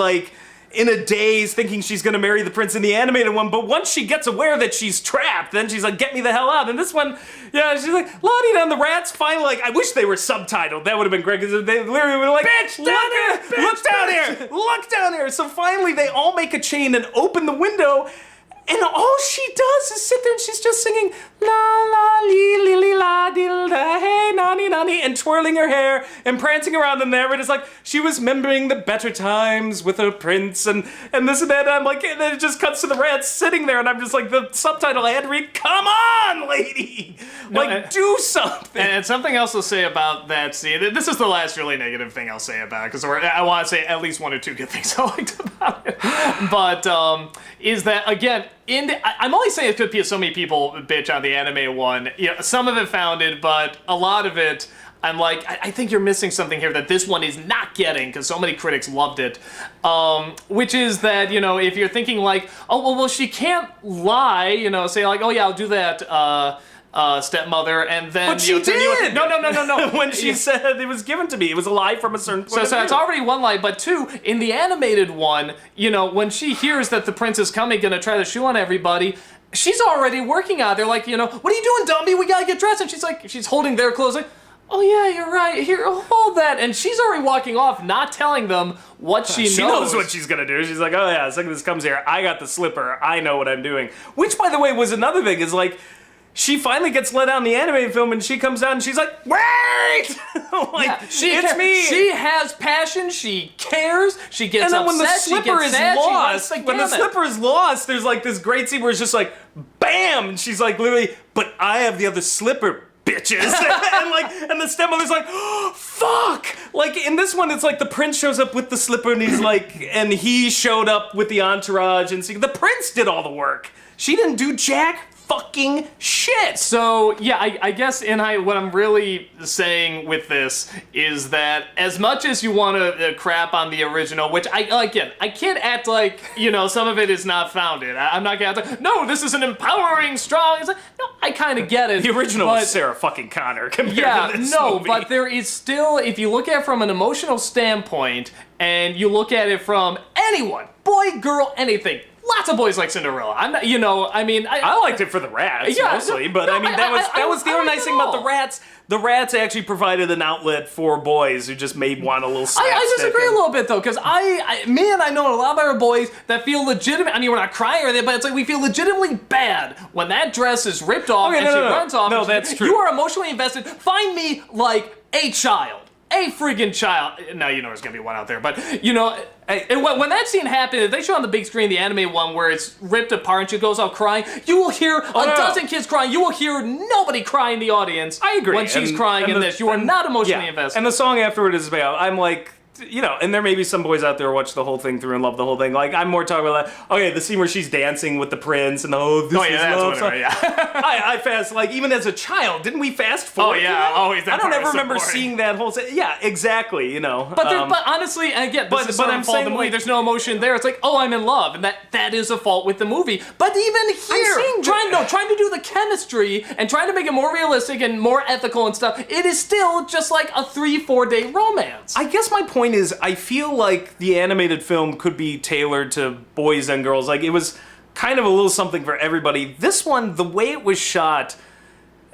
in a daze thinking she's going to marry the prince in the animated one, but once she gets aware that she's trapped, then she's like, get me the hell out. And this one, yeah, she's like, la-di-da, and the rats finally, like, I wish they were subtitled. That would have been great, because they literally were like, Bitch, look down here, look down here. So finally they all make a chain and open the window, and all she does is sit there and she's just singing la la li li li la dil da hey nani nani and twirling her hair and prancing around in there, and it's like she was remembering the better times with her prince and this and that. And I'm like, and then it just cuts to the rats sitting there, and I'm just like, the subtitle I had to read, come on, lady, like do something. And something else I'll say about that scene. This is the last really negative thing I'll say about it, because I want to say at least one or two good things I liked about it. But is that again? I'm only saying it could be so many people bitch on the anime one. You know, some of it founded, but a lot of it, I'm like, I think you're missing something here that this one is not getting, because so many critics loved it. Which is that, you know, if you're thinking like, oh, well, she can't lie, you know, say like, oh yeah, I'll do that, stepmother, and then... But she did! No. When she said it was given to me, it was a lie from a certain point of So view. it's already one lie, but two, in the animated one, you know, when she hears that the prince is coming, gonna try to shoe on everybody, she's already working out. They're like, you know, what are you doing, dummy? We gotta get dressed. And she's like, she's holding their clothes like, oh yeah, you're right. Here, hold that. And she's already walking off, not telling them what she knows. She knows what she's gonna do. She's like, oh yeah, the second this comes here, I got the slipper. I know what I'm doing. Which, by the way, was another thing, is like, she finally gets let out in the animated film, and she comes down and she's like, wait! Like, Yeah, it's me! She has passion, she cares, she gets And then upset, when the slipper is lost, when the slipper is lost, there's like this great scene where it's just like, bam! And she's like, literally, but I have the other slipper, bitches. and the stepmother's like, oh, fuck! Like, in this one, it's like the prince shows up with the slipper, and he's like, and he showed up with the entourage, and the prince did all the work. She didn't do jack fucking shit. So yeah, I guess what I'm really saying with this is that as much as you want to crap on the original, which I can't act like, you know, some of it is not founded. I'm not gonna act like, no, this is an empowering, strong. It's like, no, I kind of get it. The original was Sarah fucking Connor compared to this movie. But there is still, if you look at it from an emotional standpoint, and you look at it from anyone, boy, girl, anything. Lots of boys like Cinderella. I'm not, you know, I mean... I liked it for the rats, mostly, but I mean, that was the only nice thing about the rats. The rats actually provided an outlet for boys who just may want a little slapstick. I disagree a little bit, though, because I know a lot of our boys that feel legitimate... I mean, we're not crying or anything, but it's like we feel legitimately bad when that dress is ripped off and she runs off. No, that's true. You are emotionally invested. Find me, like, a child. A friggin' child. Now you know there's gonna be one out there, but you know, when that scene happened, if they show on the big screen the anime one where it's ripped apart and she goes out crying, you will hear a dozen kids crying. You will hear nobody cry in the audience. I agree. When she's crying in this, you are not emotionally invested. And the song afterward is about, I'm like, you know, and there may be some boys out there who watch the whole thing through and love the whole thing. Like, I'm more talking about that. Okay, the scene where she's dancing with the prince and the whole this is love. Whatever, yeah. I fast, like, even as a child, didn't we fast forward? Oh yeah, always. I don't ever remember seeing that whole. Yeah, exactly. You know. But honestly, again, this is I'm saying the movie. There's no emotion there. It's like, oh, I'm in love, and that is a fault with the movie. But even here, trying to do the chemistry and trying to make it more realistic and more ethical and stuff, it is still just like a 3-4 day romance. I guess my point is, I feel like the animated film could be tailored to boys and girls. Like, it was kind of a little something for everybody. This one, the way it was shot,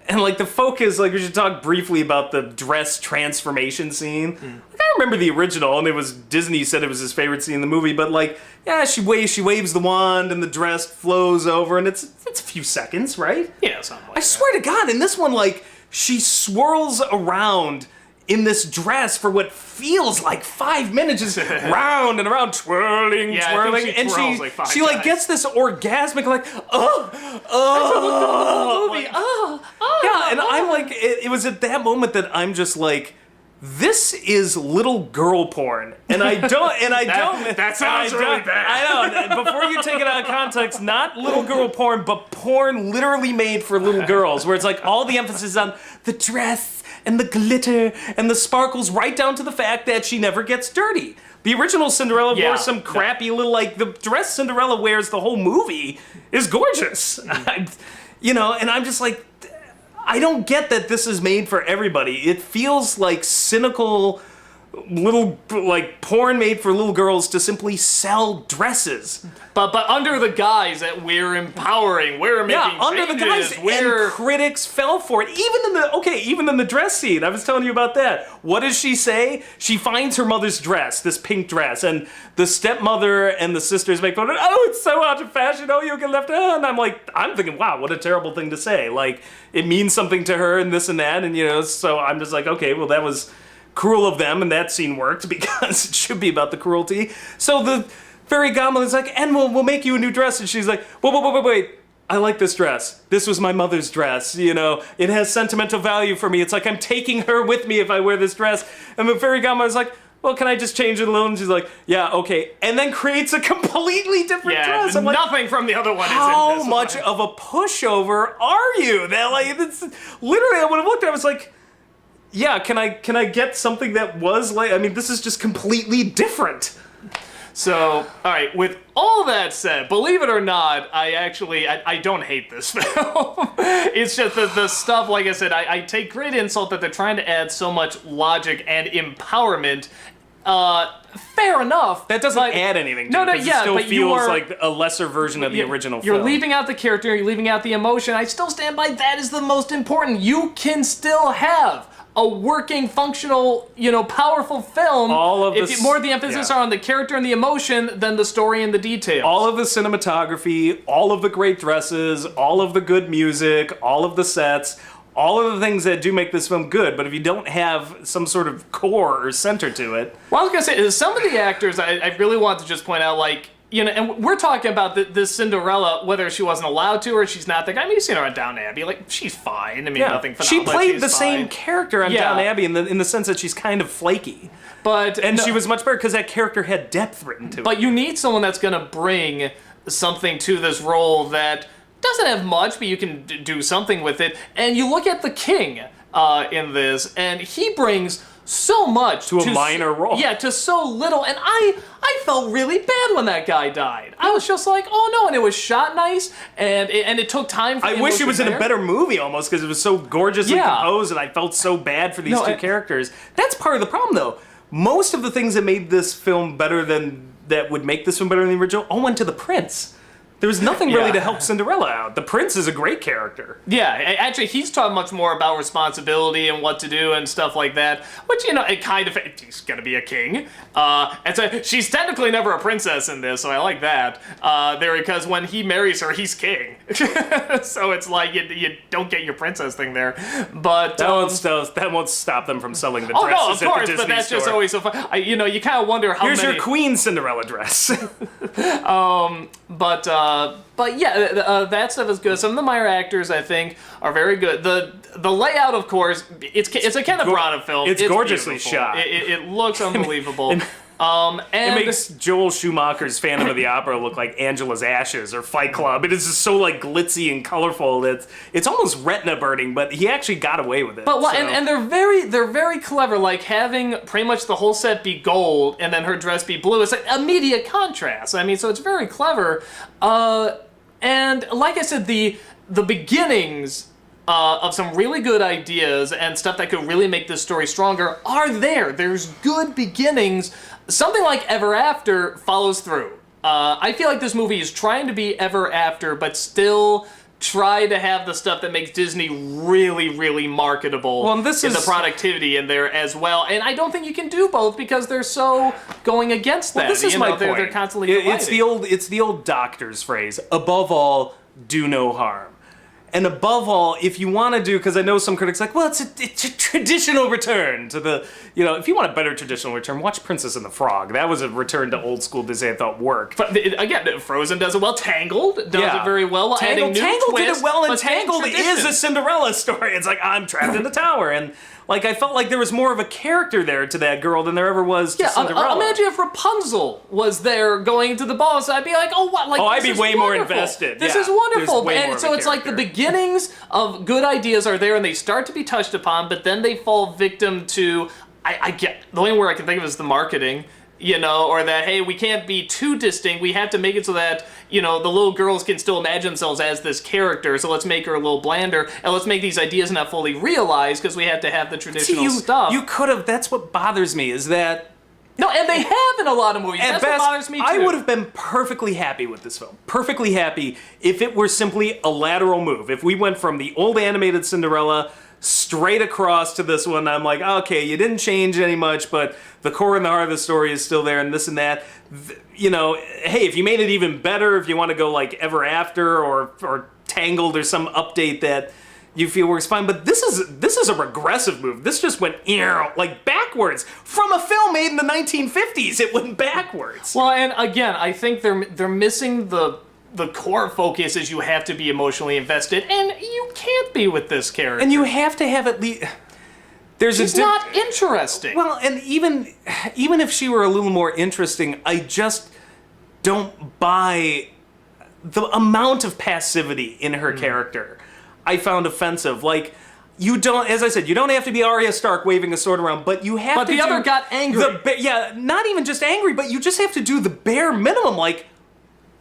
and like the focus, like we should talk briefly about the dress transformation scene. Like, I remember the original, and it was Disney said it was his favorite scene in the movie, but like, yeah, she waves the wand, and the dress flows over, and it's a few seconds, right? Yeah, something like I swear to God, in this one, like, she swirls around in this dress for what feels like 5 minutes, just round and around, twirling, and she like gets this orgasmic, like, yeah, and I'm like, it was at that moment that I'm just like, this is little girl porn, and I don't, that sounds really bad. I know. Before you take it out of context, not little girl porn, but porn literally made for little girls, where it's like all the emphasis on the dress and the glitter and the sparkles, right down to the fact that she never gets dirty. The original Cinderella wore some crappy little, like, the dress Cinderella wears the whole movie is gorgeous. You know, and I'm just like, I don't get that this is made for everybody. It feels like cynical little like porn made for little girls to simply sell dresses. But under the guise that we're empowering, we're making under the guise, and critics fell for it. Even in the dress scene, I was telling you about that. What does she say? She finds her mother's dress, this pink dress, and the stepmother and the sisters make fun of it. Oh, it's so out of fashion. Oh, you get left out. And I'm thinking, wow, what a terrible thing to say. Like, it means something to her and this and that, and so I'm just like, okay, well, that was cruel of them, and that scene worked because it should be about the cruelty. So the fairy godmother's like, and we'll make you a new dress, and she's like, wait. I like this dress. This was my mother's dress, It has sentimental value for me. It's like I'm taking her with me if I wear this dress. And the fairy godmother's like, well, can I just change it a little? And she's like, yeah, okay. And then creates a completely different dress. I'm nothing from the other one is in how this much one. of a pushover are you? It's literally, I would have looked at it, I was like, yeah, can I get something that was like, this is just completely different. So, all right, with all that said, believe it or not, I don't hate this film. It's just the stuff, like I said, I take great insult that they're trying to add so much logic and empowerment. Fair enough. That doesn't add anything to it. It still feels like a lesser version of the original film. You're leaving out the character, you're leaving out the emotion. I still stand by that is the most important. You can still have a working, functional, powerful film. More of the emphasis are on the character and the emotion than the story and the details. All of the cinematography, all of the great dresses, all of the good music, all of the sets, all of the things that do make this film good, but if you don't have some sort of core or center to it... Well, I was going to say, is some of the actors, I really want to just point out, like, and we're talking about this Cinderella, whether she wasn't allowed to or she's not the guy. You've seen her on Downton Abbey. Like, she's fine. Nothing phenomenal. She played the same character on Downton Abbey in the sense that she's kind of flaky. She was much better because that character had depth written to it. But you need someone that's going to bring something to this role that doesn't have much, but you can do something with it. And you look at the king in this, and he brings so much to a minor role. Yeah, to so little. And I felt really bad when that guy died. I was just like, oh no, and it was shot nice, and it took time for I wish it was in a better movie almost, because it was so gorgeously composed, and I felt so bad for these two characters. That's part of the problem, though. Most of the things that made this film better that would make this film better than the original all went to the prince. There was nothing really to help Cinderella out. The prince is a great character. Yeah, actually, he's taught much more about responsibility and what to do and stuff like that. Which, it kind of... He's gonna be a king. And so she's technically never a princess in this, so I like that. Because when he marries her, he's king. So it's like, you don't get your princess thing there. But... That won't stop them from selling the dresses at the Disney store. But that's just always so fun. You kind of wonder how Here's your Queen Cinderella dress. But yeah, that stuff is good. Some of the minor actors, I think, are very good. The layout, of course, it's a Kenneth Branagh film. It's gorgeously beautiful. shot. It looks unbelievable. And it makes Joel Schumacher's Phantom of the Opera look like Angela's Ashes or Fight Club. It is just so like glitzy and colorful that it's almost retina burning, but he actually got away with it. But and they're very clever, like having pretty much the whole set be gold and then her dress be blue. It's like immediate contrast. So it's very clever. And like I said, the beginnings of some really good ideas and stuff that could really make this story stronger are there. There's good beginnings. Something like Ever After follows through. I feel like this movie is trying to be Ever After, but still try to have the stuff that makes Disney really, really marketable. Well, and the productivity in there as well. And I don't think you can do both because they're so going against that. Well, this is my point. They're constantly it's the old doctor's phrase. Above all, do no harm. And above all, if you want to do, because I know some critics are like, well, it's a traditional return to the, if you want a better traditional return, watch Princess and the Frog. That was a return to old school Disney I thought worked. But again, Frozen does it well. Tangled does it very well. Tangled did it well, and Tangled is a Cinderella story. It's like, I'm trapped in the tower, and I felt like there was more of a character there to that girl than there ever was to Cinderella. Imagine if Rapunzel was there going to the ball, so I'd be like, oh, what? I'd be way more invested. This is wonderful. And so it's like the beginnings of good ideas are there, and they start to be touched upon, but then they fall victim to, I get, the only word I can think of is the marketing. or that, hey, we can't be too distinct. We have to make it so that, the little girls can still imagine themselves as this character, so let's make her a little blander, and let's make these ideas not fully realized, because we have to have the traditional stuff. You could have, that's what bothers me, is that... No, and they have in a lot of movies. That's what bothers me, too. I would have been perfectly happy with this film. Perfectly happy if it were simply a lateral move. If we went from the old animated Cinderella straight across to this one, I'm like, okay, you didn't change any much, but the core and the heart of the story is still there, and this and that. Hey, if you made it even better, if you want to go like Ever After or Tangled or some update that you feel works fine, but this is a regressive move. This just went like backwards from a film made in the 1950s. It went backwards. Well, and again, I think they're missing the core focus is you have to be emotionally invested, and you can't be with this character. And you have to have at least... She's not interesting. Well, and even if she were a little more interesting, I just don't buy the amount of passivity in her character. I found offensive. Like, you don't, as I said, you don't have to be Arya Stark waving a sword around, but you have to. But the other got angry. Not even just angry, but you just have to do the bare minimum, like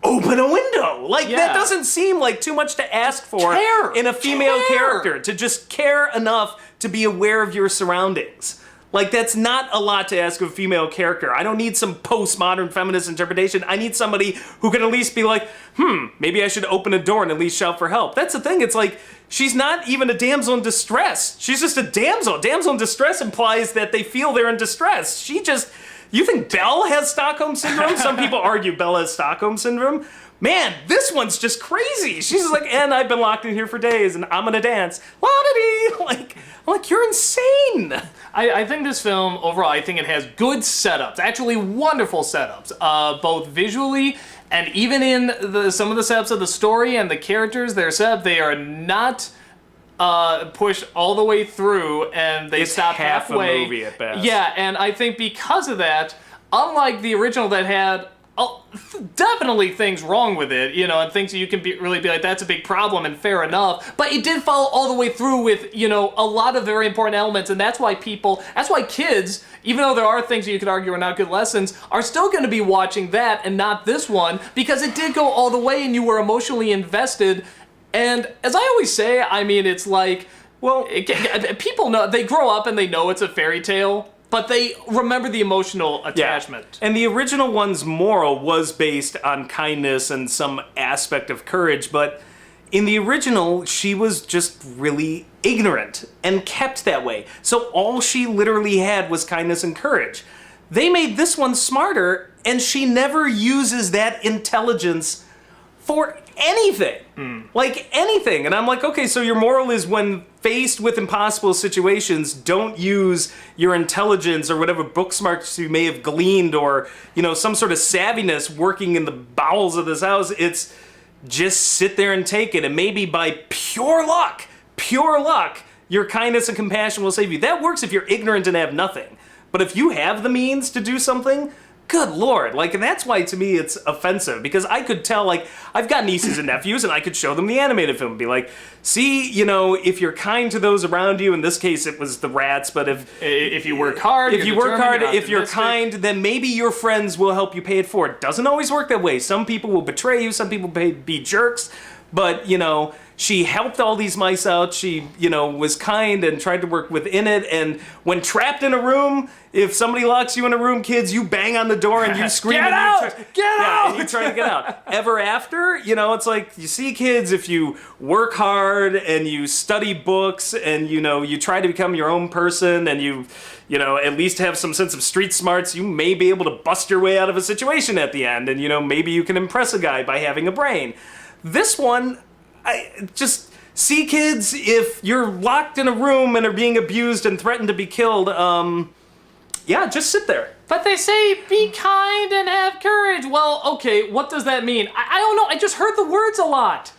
open a window. Like, that doesn't seem like too much to ask for in a female character, to just care enough to be aware of your surroundings. Like, that's not a lot to ask of a female character. I don't need some postmodern feminist interpretation. I need somebody who can at least be like, maybe I should open a door and at least shout for help. That's the thing. It's like, she's not even a damsel in distress. She's just a damsel. Damsel in distress implies that they feel they're in distress. You think Belle has Stockholm Syndrome? Some people argue Belle has Stockholm Syndrome. Man, this one's just crazy. She's just like, and I've been locked in here for days, and I'm gonna dance. La-da-dee! Like, you're insane. I think this film, overall, I think it has good setups, actually wonderful setups, both visually and even in some of the setups of the story and the characters they're set up, they are not pushed all the way through, and they stop halfway. A movie at best. Yeah, and I think because of that, unlike the original that had definitely things wrong with it, and things that you can really be like, that's a big problem, and fair enough, but it did follow all the way through with, a lot of very important elements, and that's why kids, even though there are things that you could argue are not good lessons, are still going to be watching that and not this one, because it did go all the way and you were emotionally invested. And as I always say, I mean, it's like, people know, they grow up and they know it's a fairy tale, but they remember the emotional attachment. Yeah. And the original one's moral was based on kindness and some aspect of courage, but in the original, she was just really ignorant and kept that way. So all she literally had was kindness and courage. They made this one smarter, and she never uses that intelligence for anything. Like, anything. And I'm like, okay, so your moral is when faced with impossible situations, don't use your intelligence or whatever book smarts you may have gleaned or, some sort of savviness working in the bowels of this house. It's just sit there and take it. And maybe by pure luck, your kindness and compassion will save you. That works if you're ignorant and have nothing. But if you have the means to do something, good Lord. And that's why, to me, it's offensive. Because I could tell, I've got nieces and nephews, and I could show them the animated film and be like, see, if you're kind to those around you, in this case it was the rats, but if you work hard, if you're kind, then maybe your friends will help you pay it forward. It doesn't always work that way. Some people will betray you, some people be jerks, but, she helped all these mice out. She, was kind and tried to work within it. And when trapped in a room, if somebody locks you in a room, kids, you bang on the door and you scream. Get out! And you try to get out. Ever After, it's like, you see, kids, if you work hard and you study books and, you try to become your own person and you at least have some sense of street smarts, you may be able to bust your way out of a situation at the end. And, maybe you can impress a guy by having a brain. This one, I just see, kids, if you're locked in a room and are being abused and threatened to be killed, just sit there. But they say be kind and have courage. Well, okay, what does that mean? I don't know. I just heard the words a lot.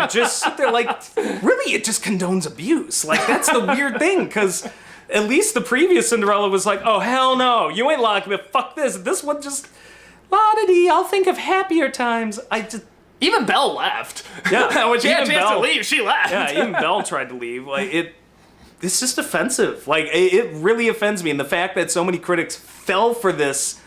Just sit there. Really, it just condones abuse. That's the weird thing, because at least the previous Cinderella was like, oh, hell no, you ain't locking me. Fuck this. This one just, la-da-dee, I'll think of happier times. Even Belle left. Yeah. When she had a chance to leave, she left. Yeah, even Belle tried to leave. it's just offensive. Like, it really offends me. And the fact that so many critics fell for this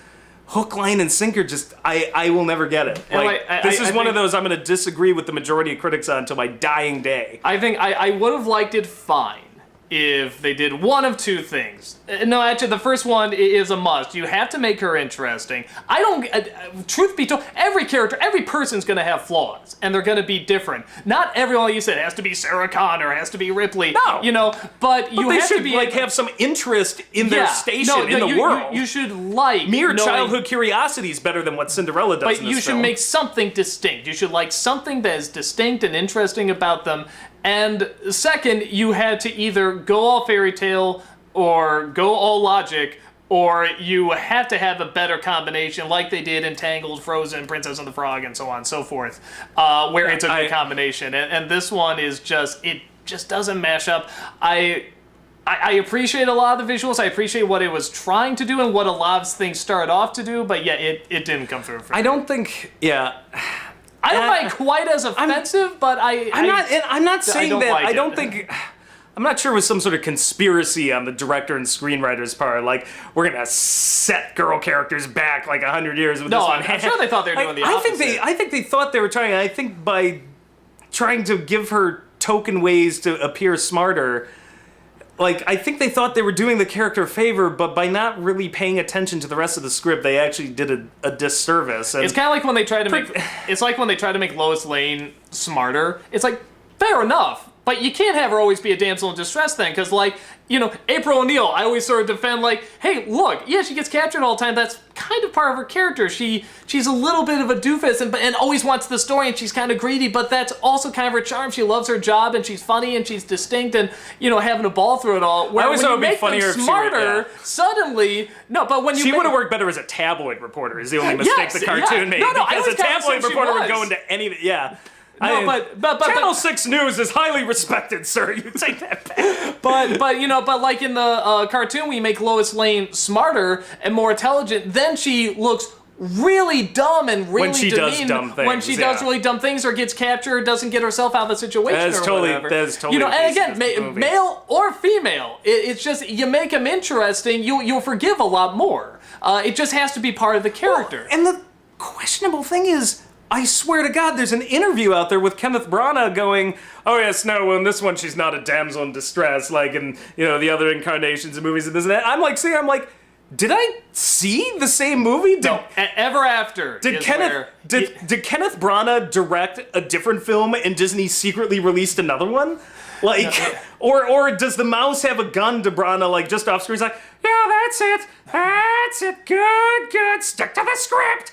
hook, line, and sinker, just, I will never get it. Like, this is one of those I'm going to disagree with the majority of critics on until my dying day. I think I would have liked it fine if they did one of two things. No, actually, the first one is a must. You have to make her interesting. I don't... truth be told, every character, every person's going to have flaws, and they're going to be different. Not everyone, you said, has to be Sarah Connor, has to be Ripley. No. You know, but you they have should to be... like, have some interest in their station in the world. You should like... Mere childhood curiosity is better than what Cinderella does in this film. But you should make something distinct. You should like something that is distinct and interesting about them. And second, you had to either go all fairy tale or go all logic, or you have to have a better combination like they did in Tangled, Frozen, Princess and the Frog, and so on and so forth, where it's a good combination. And this one is just, it just doesn't mash up. I appreciate a lot of the visuals. I appreciate what it was trying to do and what a lot of things started off to do, but yeah, it didn't come through for me. I don't think, I don't find it quite as offensive, but I'm not saying don't that. like I don't it. think. I'm not sure it was some sort of conspiracy on the director and screenwriter's part. Like, we're gonna set girl characters back like 100 years with this one. I'm sure they thought they were doing the opposite. I think they thought they were trying. I think by trying to give her token ways to appear smarter. Like, I think they thought they were doing the character a favor, but by not really paying attention to the rest of the script, they actually did a disservice. And it's kind of like when they try to make. It's like when they try to make Lois Lane smarter. It's like, fair enough, but you can't have her always be a damsel in distress then, because like, you know, April O'Neil, I always sort of defend like, hey, look, yeah, she gets captured all the time. That's kind of part of her character. She's a little bit of a doofus and always wants the story, and she's kind of greedy, but that's also kind of her charm. She loves her job, and she's funny, and she's distinct, and, you know, having a ball through it all. Where, I always when thought you it would be make funnier them if smarter, suddenly, no, but when you she would have worked better as a tabloid reporter. Is the only mistake the cartoon made. No, I because always a tabloid she reporter would was. go into any. Yeah. No, but Channel 6 News is highly respected, sir. You take that back. but like in the cartoon, we make Lois Lane smarter and more intelligent. Then she looks really dumb and really when she does dumb things. When she does really dumb things or gets captured, doesn't get herself out of the situation. That is totally. You know, and again, male or female, it's just you make them interesting. You'll forgive a lot more. It just has to be part of the character. Well, and the questionable thing is, I swear to God, there's an interview out there with Kenneth Branagh going, oh yes, no, well in this one she's not a damsel in distress, like in, you know, the other incarnations of movies and this and that. I'm like, did I see the same movie? No, Ever After. Did Kenneth Branagh direct a different film and Disney secretly released another one? Like, or does the mouse have a gun to Branagh, like, just off screen? He's like, yeah, that's it, good, stick to the script.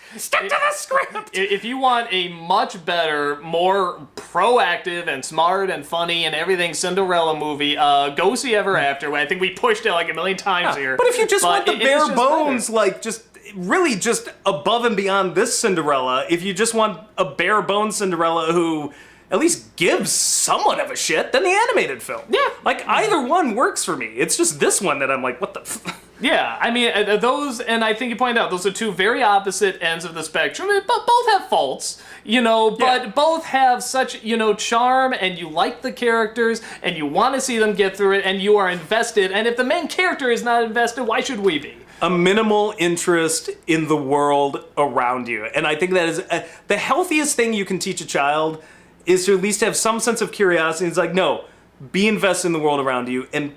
If you want a much better, more proactive and smart and funny and everything Cinderella movie, go see Ever After. I think we pushed it like a million times here. But if you just want the bare bones, like, just really just above and beyond this Cinderella, if you just want a bare bones Cinderella who at least gives somewhat of a shit, then the animated film. Yeah. Like, either one works for me. It's just this one that I'm like, what the Yeah, I mean, those, and I think you pointed out, those are two very opposite ends of the spectrum, but both have faults, you know, but both have such, you know, charm, and you like the characters, and you want to see them get through it, and you are invested, and if the main character is not invested, why should we be? A minimal interest in the world around you. And I think that is the healthiest thing you can teach a child is to at least have some sense of curiosity. It's like, no, be invested in the world around you and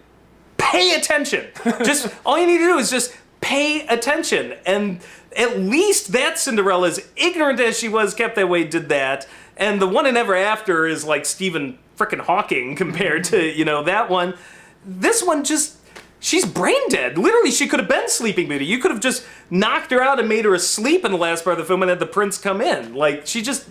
pay attention. Just all you need to do is just pay attention. And at least that Cinderella, as ignorant as she was, kept that way, did that. And the one in Ever After is like Stephen frickin' Hawking compared to, you know, that one. This one just, she's brain dead. Literally, she could have been Sleeping Beauty. You could have just knocked her out and made her asleep in the last part of the film and had the prince come in. Like, she just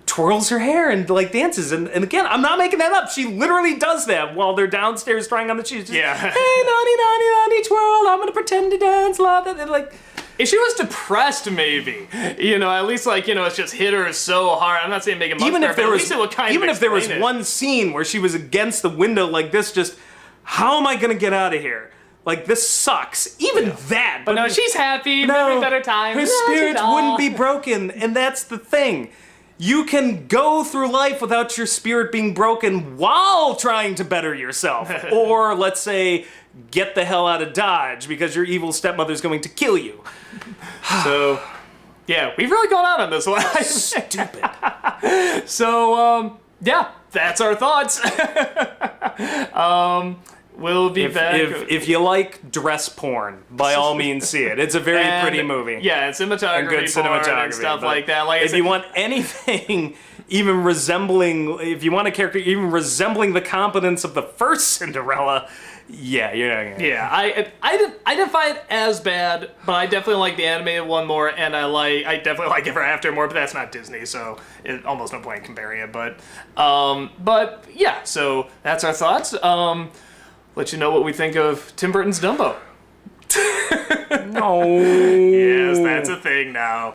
twirls her hair and like dances, and again, I'm not making that up. She literally does that while they're downstairs trying on the shoes. Yeah. Hey, naughty, twirl. I'm gonna pretend to dance. And like, if she was depressed, maybe, you know, at least like, you know, it's just hit her so hard. I'm not saying make it much better, but at least it would kind of even if there was explain it. one scene where she was against the window like this, just how am I gonna get out of here? Like, this sucks. Even that. But no, she's happy. No, better time. Her spirit wouldn't be broken, and that's the thing. you can go through life without your spirit being broken while trying to better yourself. Or, let's say, get the hell out of Dodge because your evil stepmother's going to kill you. So, yeah, we've really gone out on this one. Stupid. So, yeah, that's our thoughts. We'll be back. If you like dress porn, by all means see it. It's a very pretty movie. Yeah, and cinematography, And good cinematography and stuff like that. Like if you want anything even resembling, if you want a character even resembling the competence of the first Cinderella, yeah, you're not gonna. Yeah, I didn't find it as bad, but I definitely like the animated one more, and I definitely like Ever After more. But that's not Disney, so it almost no point comparing it. But yeah, so that's our thoughts. Let you know what we think of Tim Burton's Dumbo. No. Yes, that's a thing now.